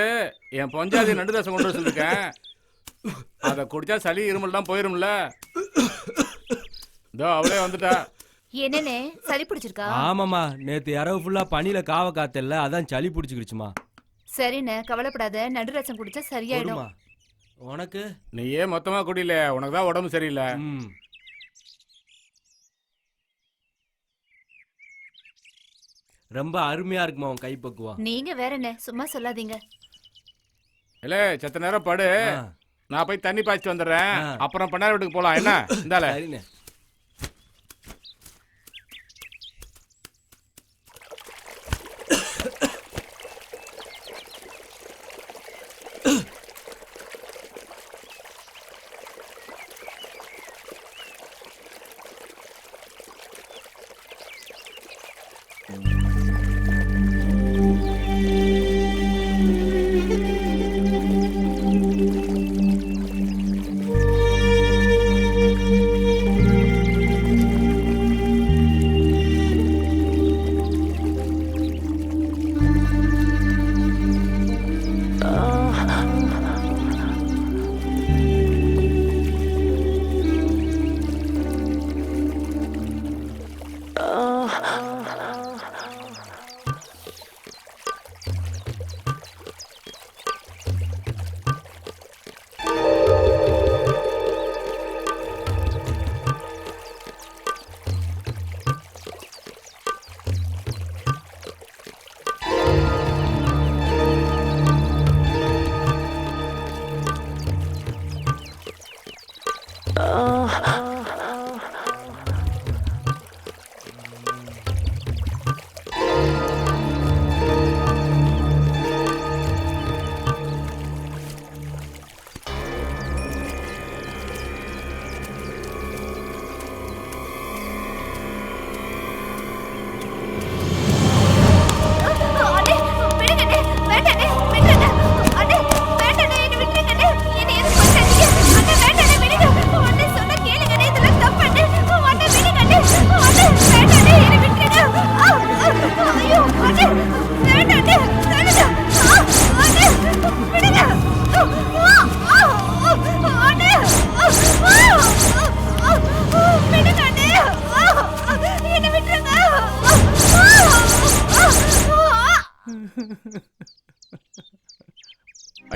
என் பொஞ்சாதி நண்டு தசை கொண்டு வர சொல்லிருக்கேன். அதை குடிச்சா சளி இருமல் தான் போயிரும்ல. இதோ அவளே வந்துட்டா. என்னனே சளி பிடிச்சிருக்கா? ஆமாமா, நேத்து இரவு ஃபுல்லா பனியில காவ காத்தல்ல, அதான் சளி பிடிச்சிக்கிடுச்சுமா. சரிண்ணே, கவலைப்படாத. நடு ரசம் குடிச்சா சரியாயிடும். உனக்கு? நீ ஏன் மொத்தமா குடியில, உனக்கு தான் உடம்பு சரியில்லை. ரொம்ப அருமையா இருக்குமா உன் கைப்பக்குவம். நீங்க வேற என்ன, சும்மா சொல்லாதீங்க. இல்ல செத்த நேரம் படு, நான் போய் தண்ணி பாய்ச்சிட்டு வந்துடுறேன். அப்புறம் பண்ணார வீட்டுக்கு போலாம். என்ன இந்தால. சரிண்ணே.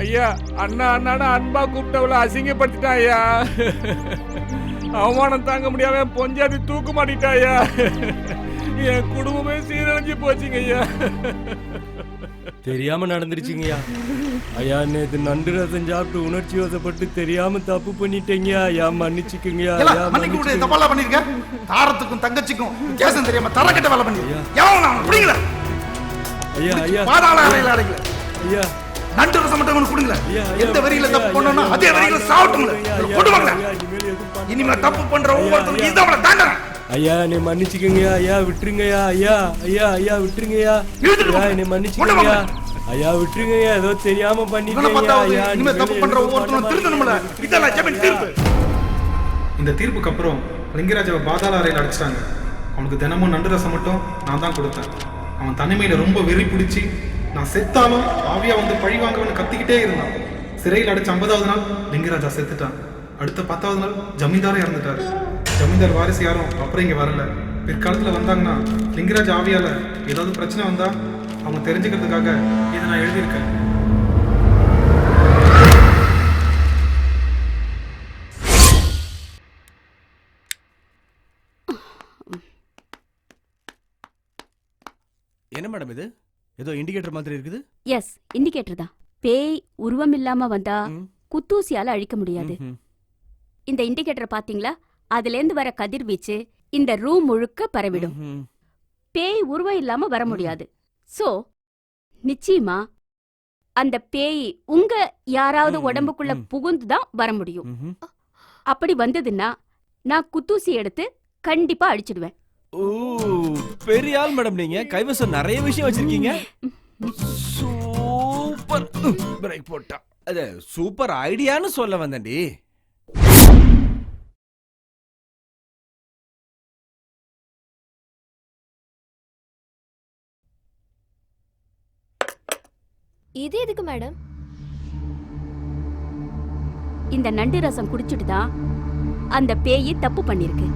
ஐயா, அண்ணா அண்ணாட அன்பா கூப்பிட்டவள அசிங்கப்படுத்திட்டான் ஐயா. அவமானம் தாங்க முடியாம பொஞ்சாதி தூக்கு மாட்டிட்டாயா. என் குடும்பமே சீரழிஞ்சு போச்சுங்க ஐயா. தெரியாம நடந்துருச்சுங்கய்யா. ஐயா, நேத்து நண்டு ரசம் சாப்பிட்டு உணர்ச்சி வசப்பட்டு தெரியாம தப்பு பண்ணிட்டேங்க ஐயா, மன்னிச்சுக்குங்கய்யா. தப்பால பண்ணிருக்க. தாரத்துக்கும் தங்கச்சிக்கும் வித்தியாசம் தெரியாம தரக்கட்ட வேலை பண்ணி ஐயா ஐயா பாதாள அறையில அடைக்கல. ஐயா, நண்டு ரசம் மட்டும் கொடுங்கள. எந்த வரியில தப்பு பண்ணனும் அதே வரியில சாவட்டுங்கள. கொடுவாங்க. இனிமே தப்பு பண்ற ஒவ்வொருத்தரும் இதாவல தாண்டறேன். ஐயா, நீ மன்னிச்சுக்கங்கய்யா. ஐயா விட்டுருங்கய்யா. ஐயா ஐயா ஐயா விட்டுருங்கய்யா. ஐயா நீ மன்னிச்சுக்கங்கய்யா. ஐயா விட்டுருங்கய்யா, ஏதோ தெரியாம பண்ணிட்டேங்க ஐயா. இனிமே தப்பு பண்ற ஒவ்வொருத்தரும் திருந்தணும்ல. இதெல்லாம் ஜெபன் தீர்ப்பு. இந்த தீர்ப்புக்கு அப்புறம் லிங்கராஜாவை பாதாள அறையில் அடைச்சிட்டாங்க. அவனுக்கு தினமும் நண்டு ரசம் மட்டும் நான் தான் கொடுத்தேன். அவன் தனிமையில ரொம்ப வெறி பிடிச்சி நான் செத்தாலும் ஆவியா வந்து பழி வாங்கவன்னு கத்திக்கிட்டே இருந்தான். சிறையில் அடைச்ச 50வது நாள் லிங்கராஜா செத்துட்டான். அடுத்த 10வது நாள் ஜமீன்தாரே இறந்துட்டாரு. ஜமீன்தார் வாரிசு யாரும் அப்புறம் இங்க வரல. பிற்காலத்துல வந்தாங்கன்னா லிங்கராஜ் ஆவியால ஏதாவது பிரச்சனை வந்தா அவங்க தெரிஞ்சுக்கிறதுக்காக இதை நான் எழுதியிருக்கேன். என்ன மேடம் இது? ஏதோ இண்டிகேட்டர் மாதிரி இருக்குது. எஸ், இண்டிகேட்டர் தான். பேய் உருவம் இல்லாம வந்தா குத்தூசியால அழிக்க முடியாது. இந்த இண்டிகேட்டர் பாத்தீங்களா? அதுல இருந்து வர கதிர்வீச்சு இந்த ரூம் முழுக்க பரவிடும். பேய் உருவம் இல்லாம வர முடியாது. சோ நிச்சயமா அந்த பேய் உங்க யாராவது உடம்புக்குள்ள புகுந்துதான் வர முடியும். அப்படி வந்ததுன்னா நான் குத்தூசி எடுத்து கண்டிப்பா அடிச்சிடுவேன். ஓ, பெரிய ஆள் மேடம் நீங்க. கைவசம் நிறைய விஷயம் வச்சிருக்கீங்க. சூப்பர் பிரேக் போட்டா. அது சூப்பர் ஐடியான்னு சொல்ல வந்தேன்டி. இது எதுக்கு மேடம்? இந்த நண்டு ரசம் குடிச்சிட்டு தான் அந்த பேய் தப்பு பண்ணிருக்கு.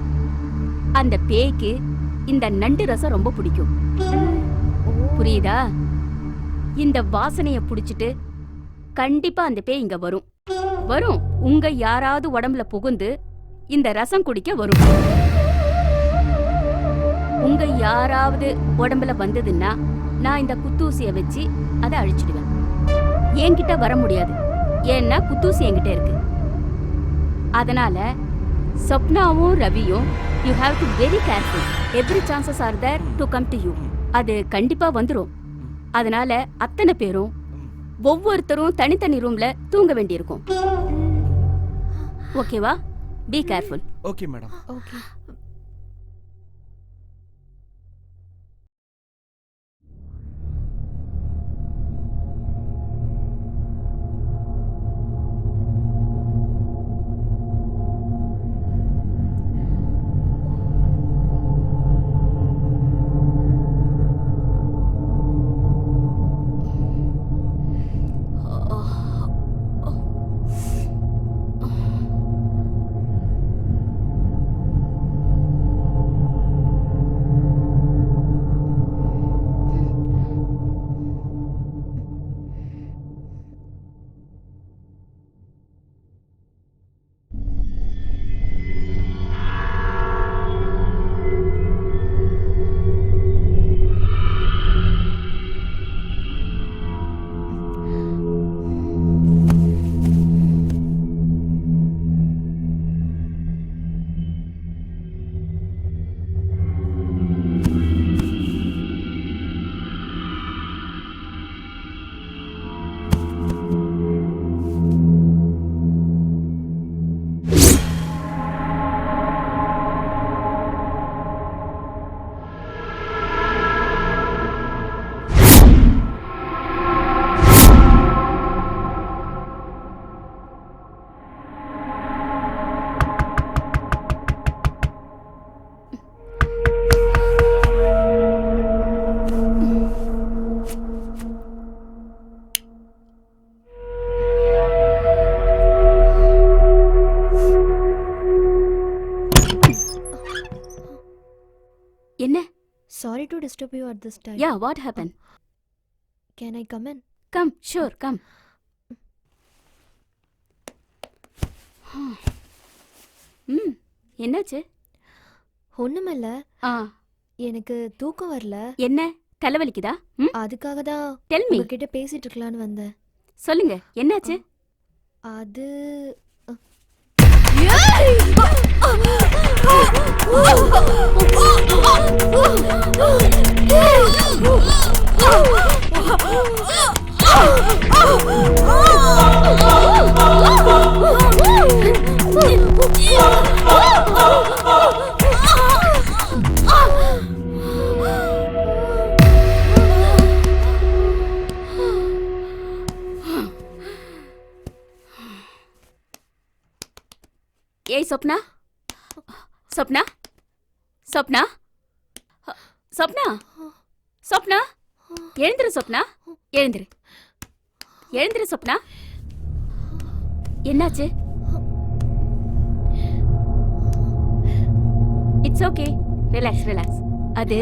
அந்த பேய்க்கு இந்த நண்டு ரசம் ரொம்ப பிடிக்கும். புரியுதா? இந்த வாசனைய புடிச்சிட்டு கண்டிப்பா அந்த பேய் இங்க வரும். உங்க யாராவது உடம்புல புகுந்து இந்த ரசம் குடிக்க வரும். உங்க யாராவது உடம்புல வந்ததுன்னா நான் இந்த குத்தூசிய வச்சு அதை அழிச்சிடுவேன். என்கிட்ட வர முடியாது, ஏன்னா குத்தூசி என்கிட்ட இருக்கு. அதனால சொப்னாவும் ரவியும் you have to very careful. Every chances are there to come to you. அது கண்டிப்பா வந்துரும். அதனால அத்தனை பேரும் ஒவ்வொருத்தரும் தனித்தனி ரூம்ல தூங்க வேண்டியிருக்கும். ஓகேவா? Be careful. Okay madam. Okay. என்ன? Sorry to disturb you at this time. Yeah, what happened? Can I come in? Come, sure, come. என்னாச்சு? ஒண்ணுமில்ல. எனக்கு தூக்கம் வரல. என்ன தலைவலிக்குதா? அதுக்காக தான் Tell me. உங்ககிட்ட பேசிட்டு இருக்கலாம்னு வந்தேன். சொல்லுங்க, என்னாச்சு? அது ஏய் சொப்னா, சொப்னா, சொப்னா, சொப்னா, சொப்னா, எழுந்திரு சொப்னா, எழுந்திரு, எழுந்திரு சொப்னா. என்னாச்சு? It's okay, relax relax. அது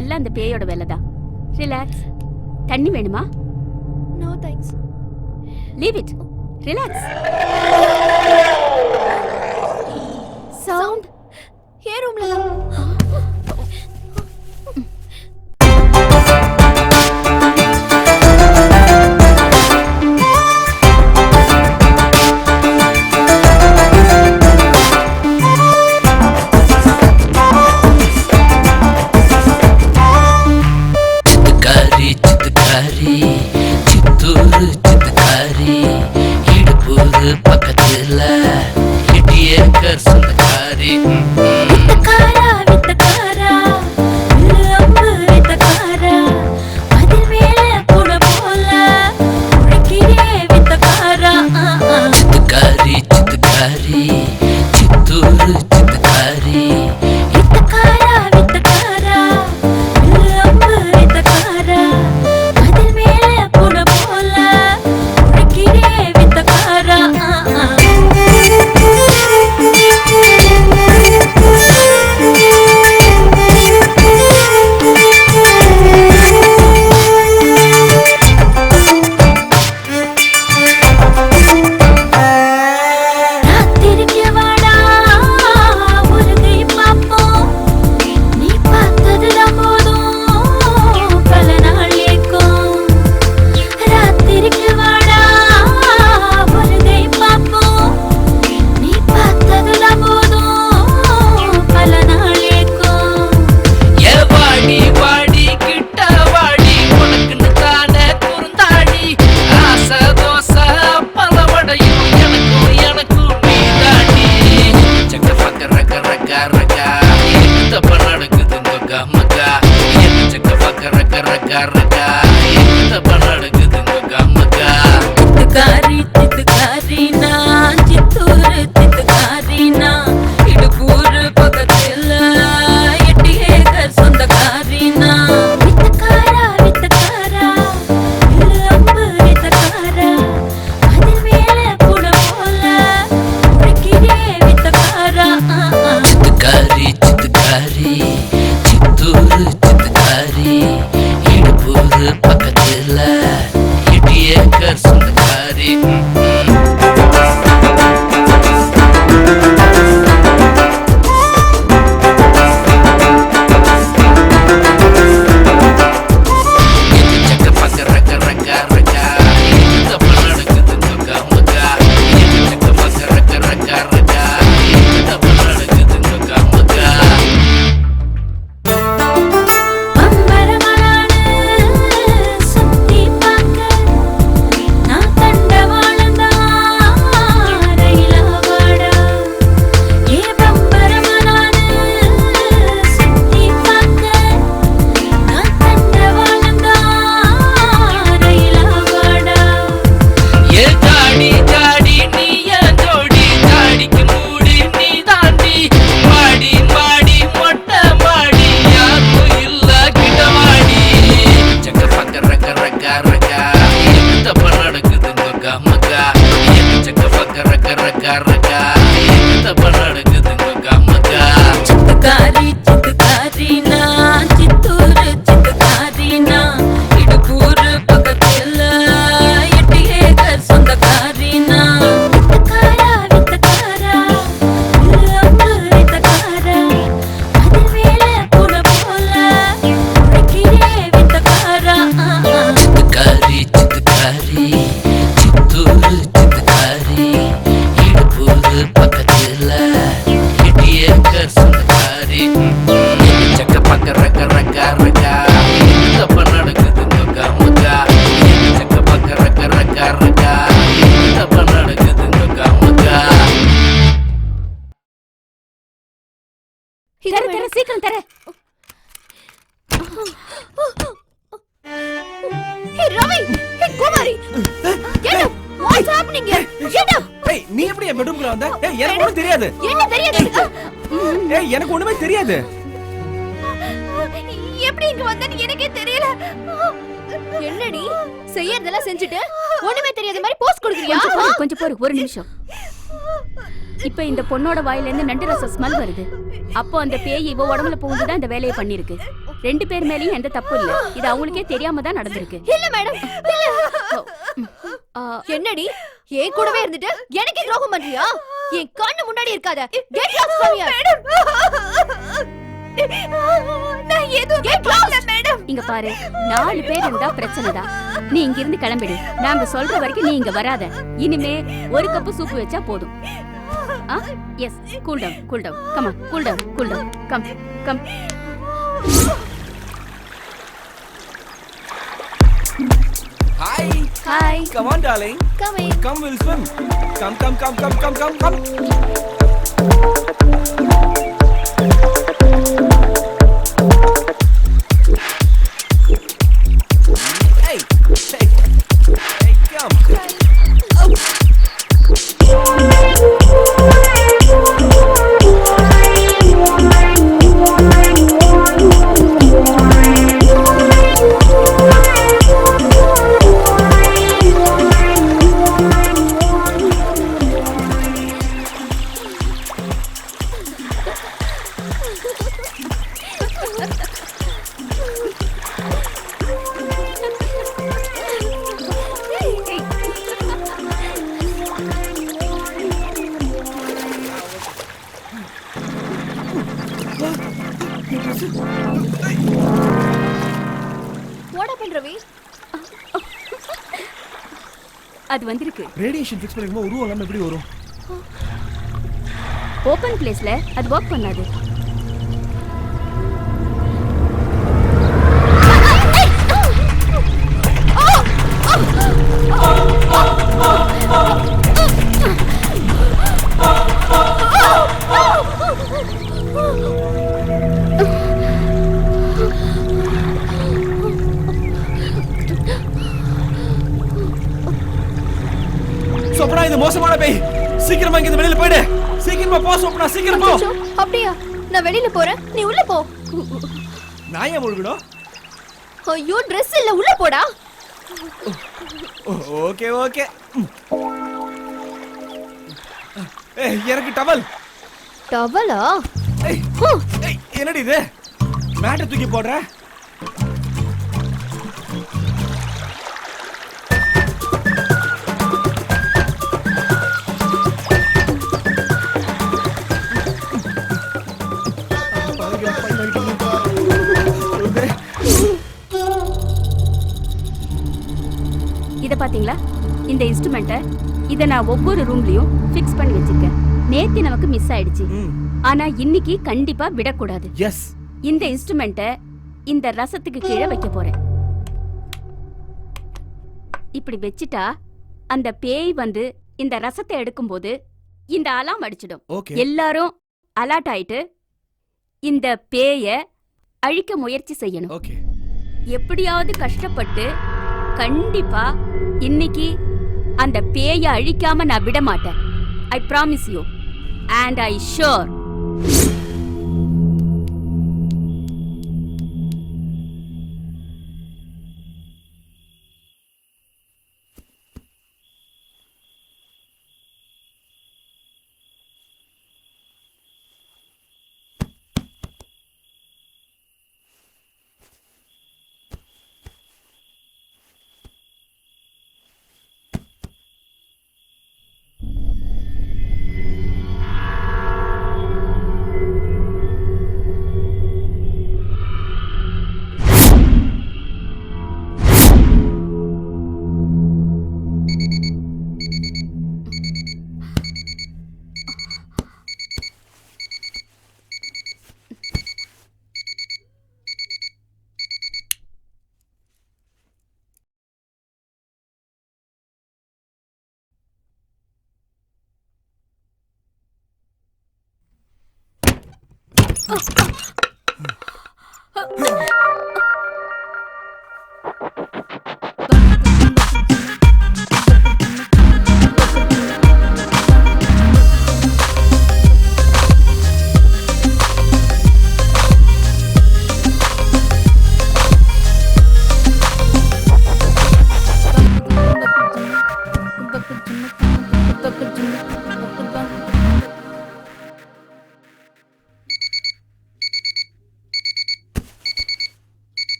எல்லாம் அந்த பேயோட வேலை தான். ரிலாக்ஸ். தண்ணி வேணுமா? No thanks. Leave it. Relax. Sound ஏ ரூம்ல தான். சித்துக்காரி சித்தூரு சித்துக்காரி இடுப்பூரு பக்கத்துல இடியேக்கர் சொந்தக்காரி வித்தக்காரா வித்தக்காரா அம்பு வித்தக்காரா அதில் மேல கூட போல உழைக்கிறே வித்தக்காரா சித்துக்காரி சித்துக்காரி சித்தூரு சித்துக்காரி வித்தக்காரா வித்தக்காரா அம்பு வித்தக்காரா அதில் மேல ரக்கா எங்க தப்ப நடக்குதுங்க கம்மக்கா சித்துக்காரி சித்துக்காரி நான் சித்தூரு சித்துக்காரி நான் இடுப்பூரு பக்கத்துல 8 ஏக்கர் சொந்தக்காரி நான் வித்தக்காரா வித்தக்காரா அம்பு வித்தக்காரா அதில் மேல கூட போல உனக்கிலே வித்தக்காரா சித்துக்காரி சித்துக்காரி சித்தூரு சித்துக்காரி இடுப்பூரு பக்கத்துல 8 ஏக்கர் சொந்தக்காரி சுத்தி பார்க்க நான் கண்ட சீக்கிரம் தர. Hey Ravi, hey Kumari, get up. What's happening here? Get up. Hey, நீ எப்படி என் பெட்ரூம்ல வந்த? Hey, எனக்கு ஒண்ணும் தெரியாது. என்ன தெரியாது? Hey, எனக்கு ஒண்ணுமே தெரியாது. எப்படி இங்க வந்தன்னு எனக்கே தெரியல. என்னடி செய்யறதெல்லாம் செஞ்சுட்டு ஒண்ணுமே தெரியாத மாதிரி போஸ்ட் கொடுக்கறியா? கொஞ்சம் போரு ஒரு நிமிஷம். இப்ப இந்த பொண்ணோட வாயில இருந்து நண்டு ரசம் ஸ்மெல் வருது. அப்போ அந்த பேய் இவ உடம்புல புகுந்து தான் இந்த வேலையை பண்ணிருக்கு. ரெண்டு பேர் மேலயும் எந்த தப்பு இல்ல. இது அவங்களுக்கே தெரியாம தான் நடந்திருக்கு. இல்ல மேடம். என்னடி ஏன் கூடவே இருந்துட்டு எனக்கு துரோகம் பண்றியா? என் கண்ணு முன்னாடி இருக்காத. Get lost from here. நான் எதுவும் கேட்கல மேடம். இங்க பாரு, 4 பேர் இருந்தா பிரச்சனை தான். நீ இங்க இருந்து கிளம்பிடு. நாங்க சொல்ற வரைக்கும் நீ இங்க வராத. இனிமே ஒரு கப் சூப் வச்சா போதும். Yes, cool down. Come on, cool down. Come. Hi. Come on, darling. Coming. Come, we'll swim. Come. Hey, come. What happened, Ravi? அது வந்திருக்கு. ரேடியேஷன் ஃபிக்ஸ் பண்ணிருந்தா உருவம் எல்லாம் எப்படி வரும்? ஓபன் பிளேஸ்ல அது வர்க் பண்ணாது. சீக்கிரமா இங்க வெளியில போயிடு. சீக்கிரமா போ சோப்னா, சீக்கிரம் போ. அச்சச்சோ, அப்படியா? நான் வெளியில போறேன், நீ உள்ள போ. நான் ஏன் முழுகணும்? ஐயோ, Dress இல்ல, உள்ள போடா. Okay okay. எனக்கு டவல். டவலா? என்னடி இது? மேட்ட தூக்கி போடுற? இத பாத்தீங்களா? இந்த இன்ஸ்ட்ருமெண்ட்ட இத நான் ஒவ்வொரு ரூம்லயும் ஃபிக்ஸ் பண்ணி வச்சிருக்கேன். நேத்து நமக்கு மிஸ் ஆயிடுச்சு. ஆனா இன்னைக்கு கண்டிப்பா விடக்கூடாது. எஸ். இந்த இன்ஸ்ட்ருமெண்ட்ட இந்த ரசத்துக்கு கீழே வைக்க போறேன். இப்படி வெச்சிட்டா அந்த பேய் வந்து இந்த ரசத்தை எடுக்கும்போது இந்த அலாம் அடிச்சிடும். எல்லாரும் அலர்ட் ஆயிட்டு இந்த பேய அழிக்க முயற்சி செய்யணும். எப்படியாவது கஷ்டப்பட்டு கண்டிப்பா இன்னைக்கு அந்த பேய அழிக்காம நான் விட மாட்டேன். I promise you and I sure.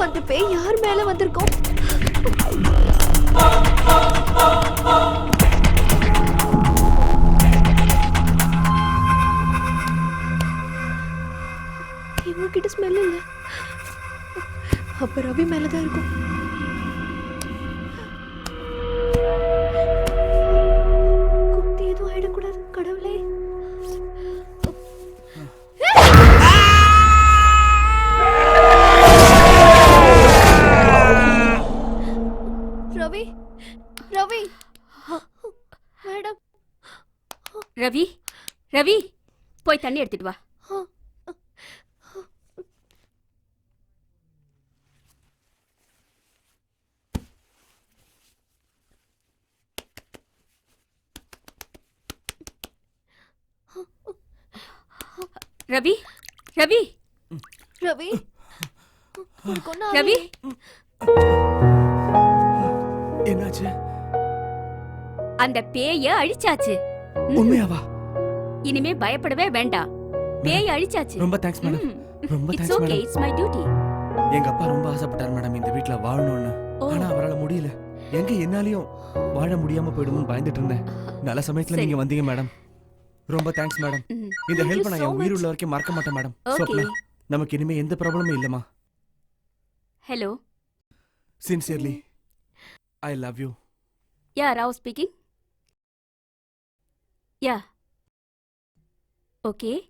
அந்த பேய் யார் மேல வந்திருக்கோம்? இவங்க கிட்ட ஸ்மெல் இல்ல. அப்ப ரவி மேலதான் இருக்கும். குத்தி எதுவும் ஆயிடக்கூடாது கடவுளே. ரவி ரவி மேடம். ரவி ரவி போய் தண்ணி எடுத்துட்டு வா. ரவி ரவி ரவி ரவி என்னாச்சு? அந்த பேய அழிச்சாச்சு. உண்மையாவா? இனிமே பயப்படவே வேண்டாம். பேய அழிச்சாச்சு. ரொம்ப தேங்க்ஸ் மேடம். ரொம்ப It's thanks okay, madam. it's my duty. எங்க அப்பா ரொம்ப ஆசைப்பட்டார் மேடம் இந்த வீட்ல வாழணும்னு. ஆனா அவரால முடியல. எங்க என்னாலயும் வாழ முடியாம போயிடும்னு பயந்துட்டு இருந்தேன். நல்ல சமயத்துல நீங்க வந்தீங்க மேடம். ரொம்ப தேங்க்ஸ் மேடம். இந்த ஹெல்ப் நான் என் உயிர் உள்ள வரைக்கும் மறக்க மாட்டேன் மேடம். Okay. நமக்கு இனிமே எந்த ப்ராப்ளமும் இல்லமா. Hello. Sincerely I love you. Yeah, Rao speaking. Yeah. Okay.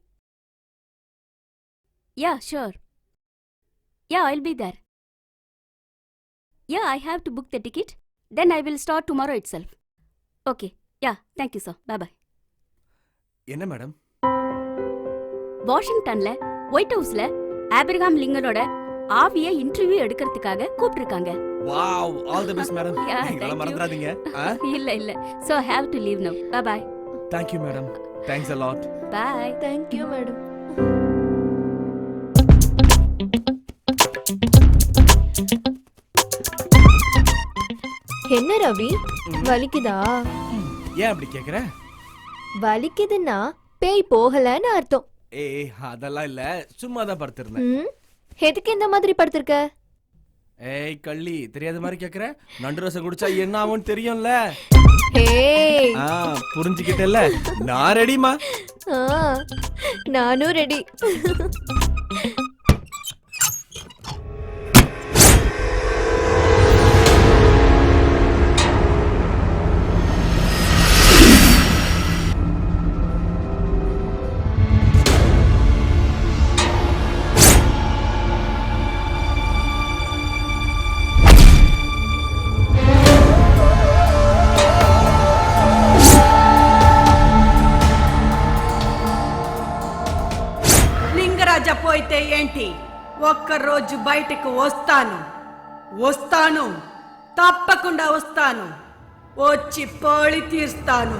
Yeah, sure. Yeah, I'll be there. Yeah, I have to book the ticket. Then I will start tomorrow itself. Okay. Yeah, thank you, sir. Bye-bye. என்ன மேடம்? வாஷிங்டன்ல ஒயிட் ஹவுஸ்ல ஆபிரகாம் லிங்கனோட ஆவிய இன்டர்வியூ எடுக்கிறதுக்காக கூப்பிட்டிருக்காங்க. Wow, all the best madam. Yeah, நீங்கள thank you. மறந்துடாதீங்க. இல்ல. So I have to leave now. Bye-bye. Thank you madam. Thanks a lot. Bye. Thank you, madam. என்ன ரவி, வலிக்குதா? ஏன் அப்படி கேக்குற? வலிக்குதுன்னா பேய் போகலன்னு அர்த்தம். ஏய், அதெல்லாம் இல்ல, சும்மா தான் படுத்திருந்தேன். எதுக்கு இந்த மாதிரி படுத்திருக்க? ஏய் கள்ளி, தெரியாத மாதிரி கேக்குற? நண்டு ரசம் குடிச்சா என்ன ஆகும்னு தெரியும்ல? ஏய், புரிஞ்சுக்கிட்டல? நான் ரெடிமா. நானும் ரெடி. లింగరాజ పోయితే ఏంటి, ఒక్కరోజు బయటకు వస్తాను, తప్పకుండా వస్తాను, వచ్చి పోళి తీస్తాను.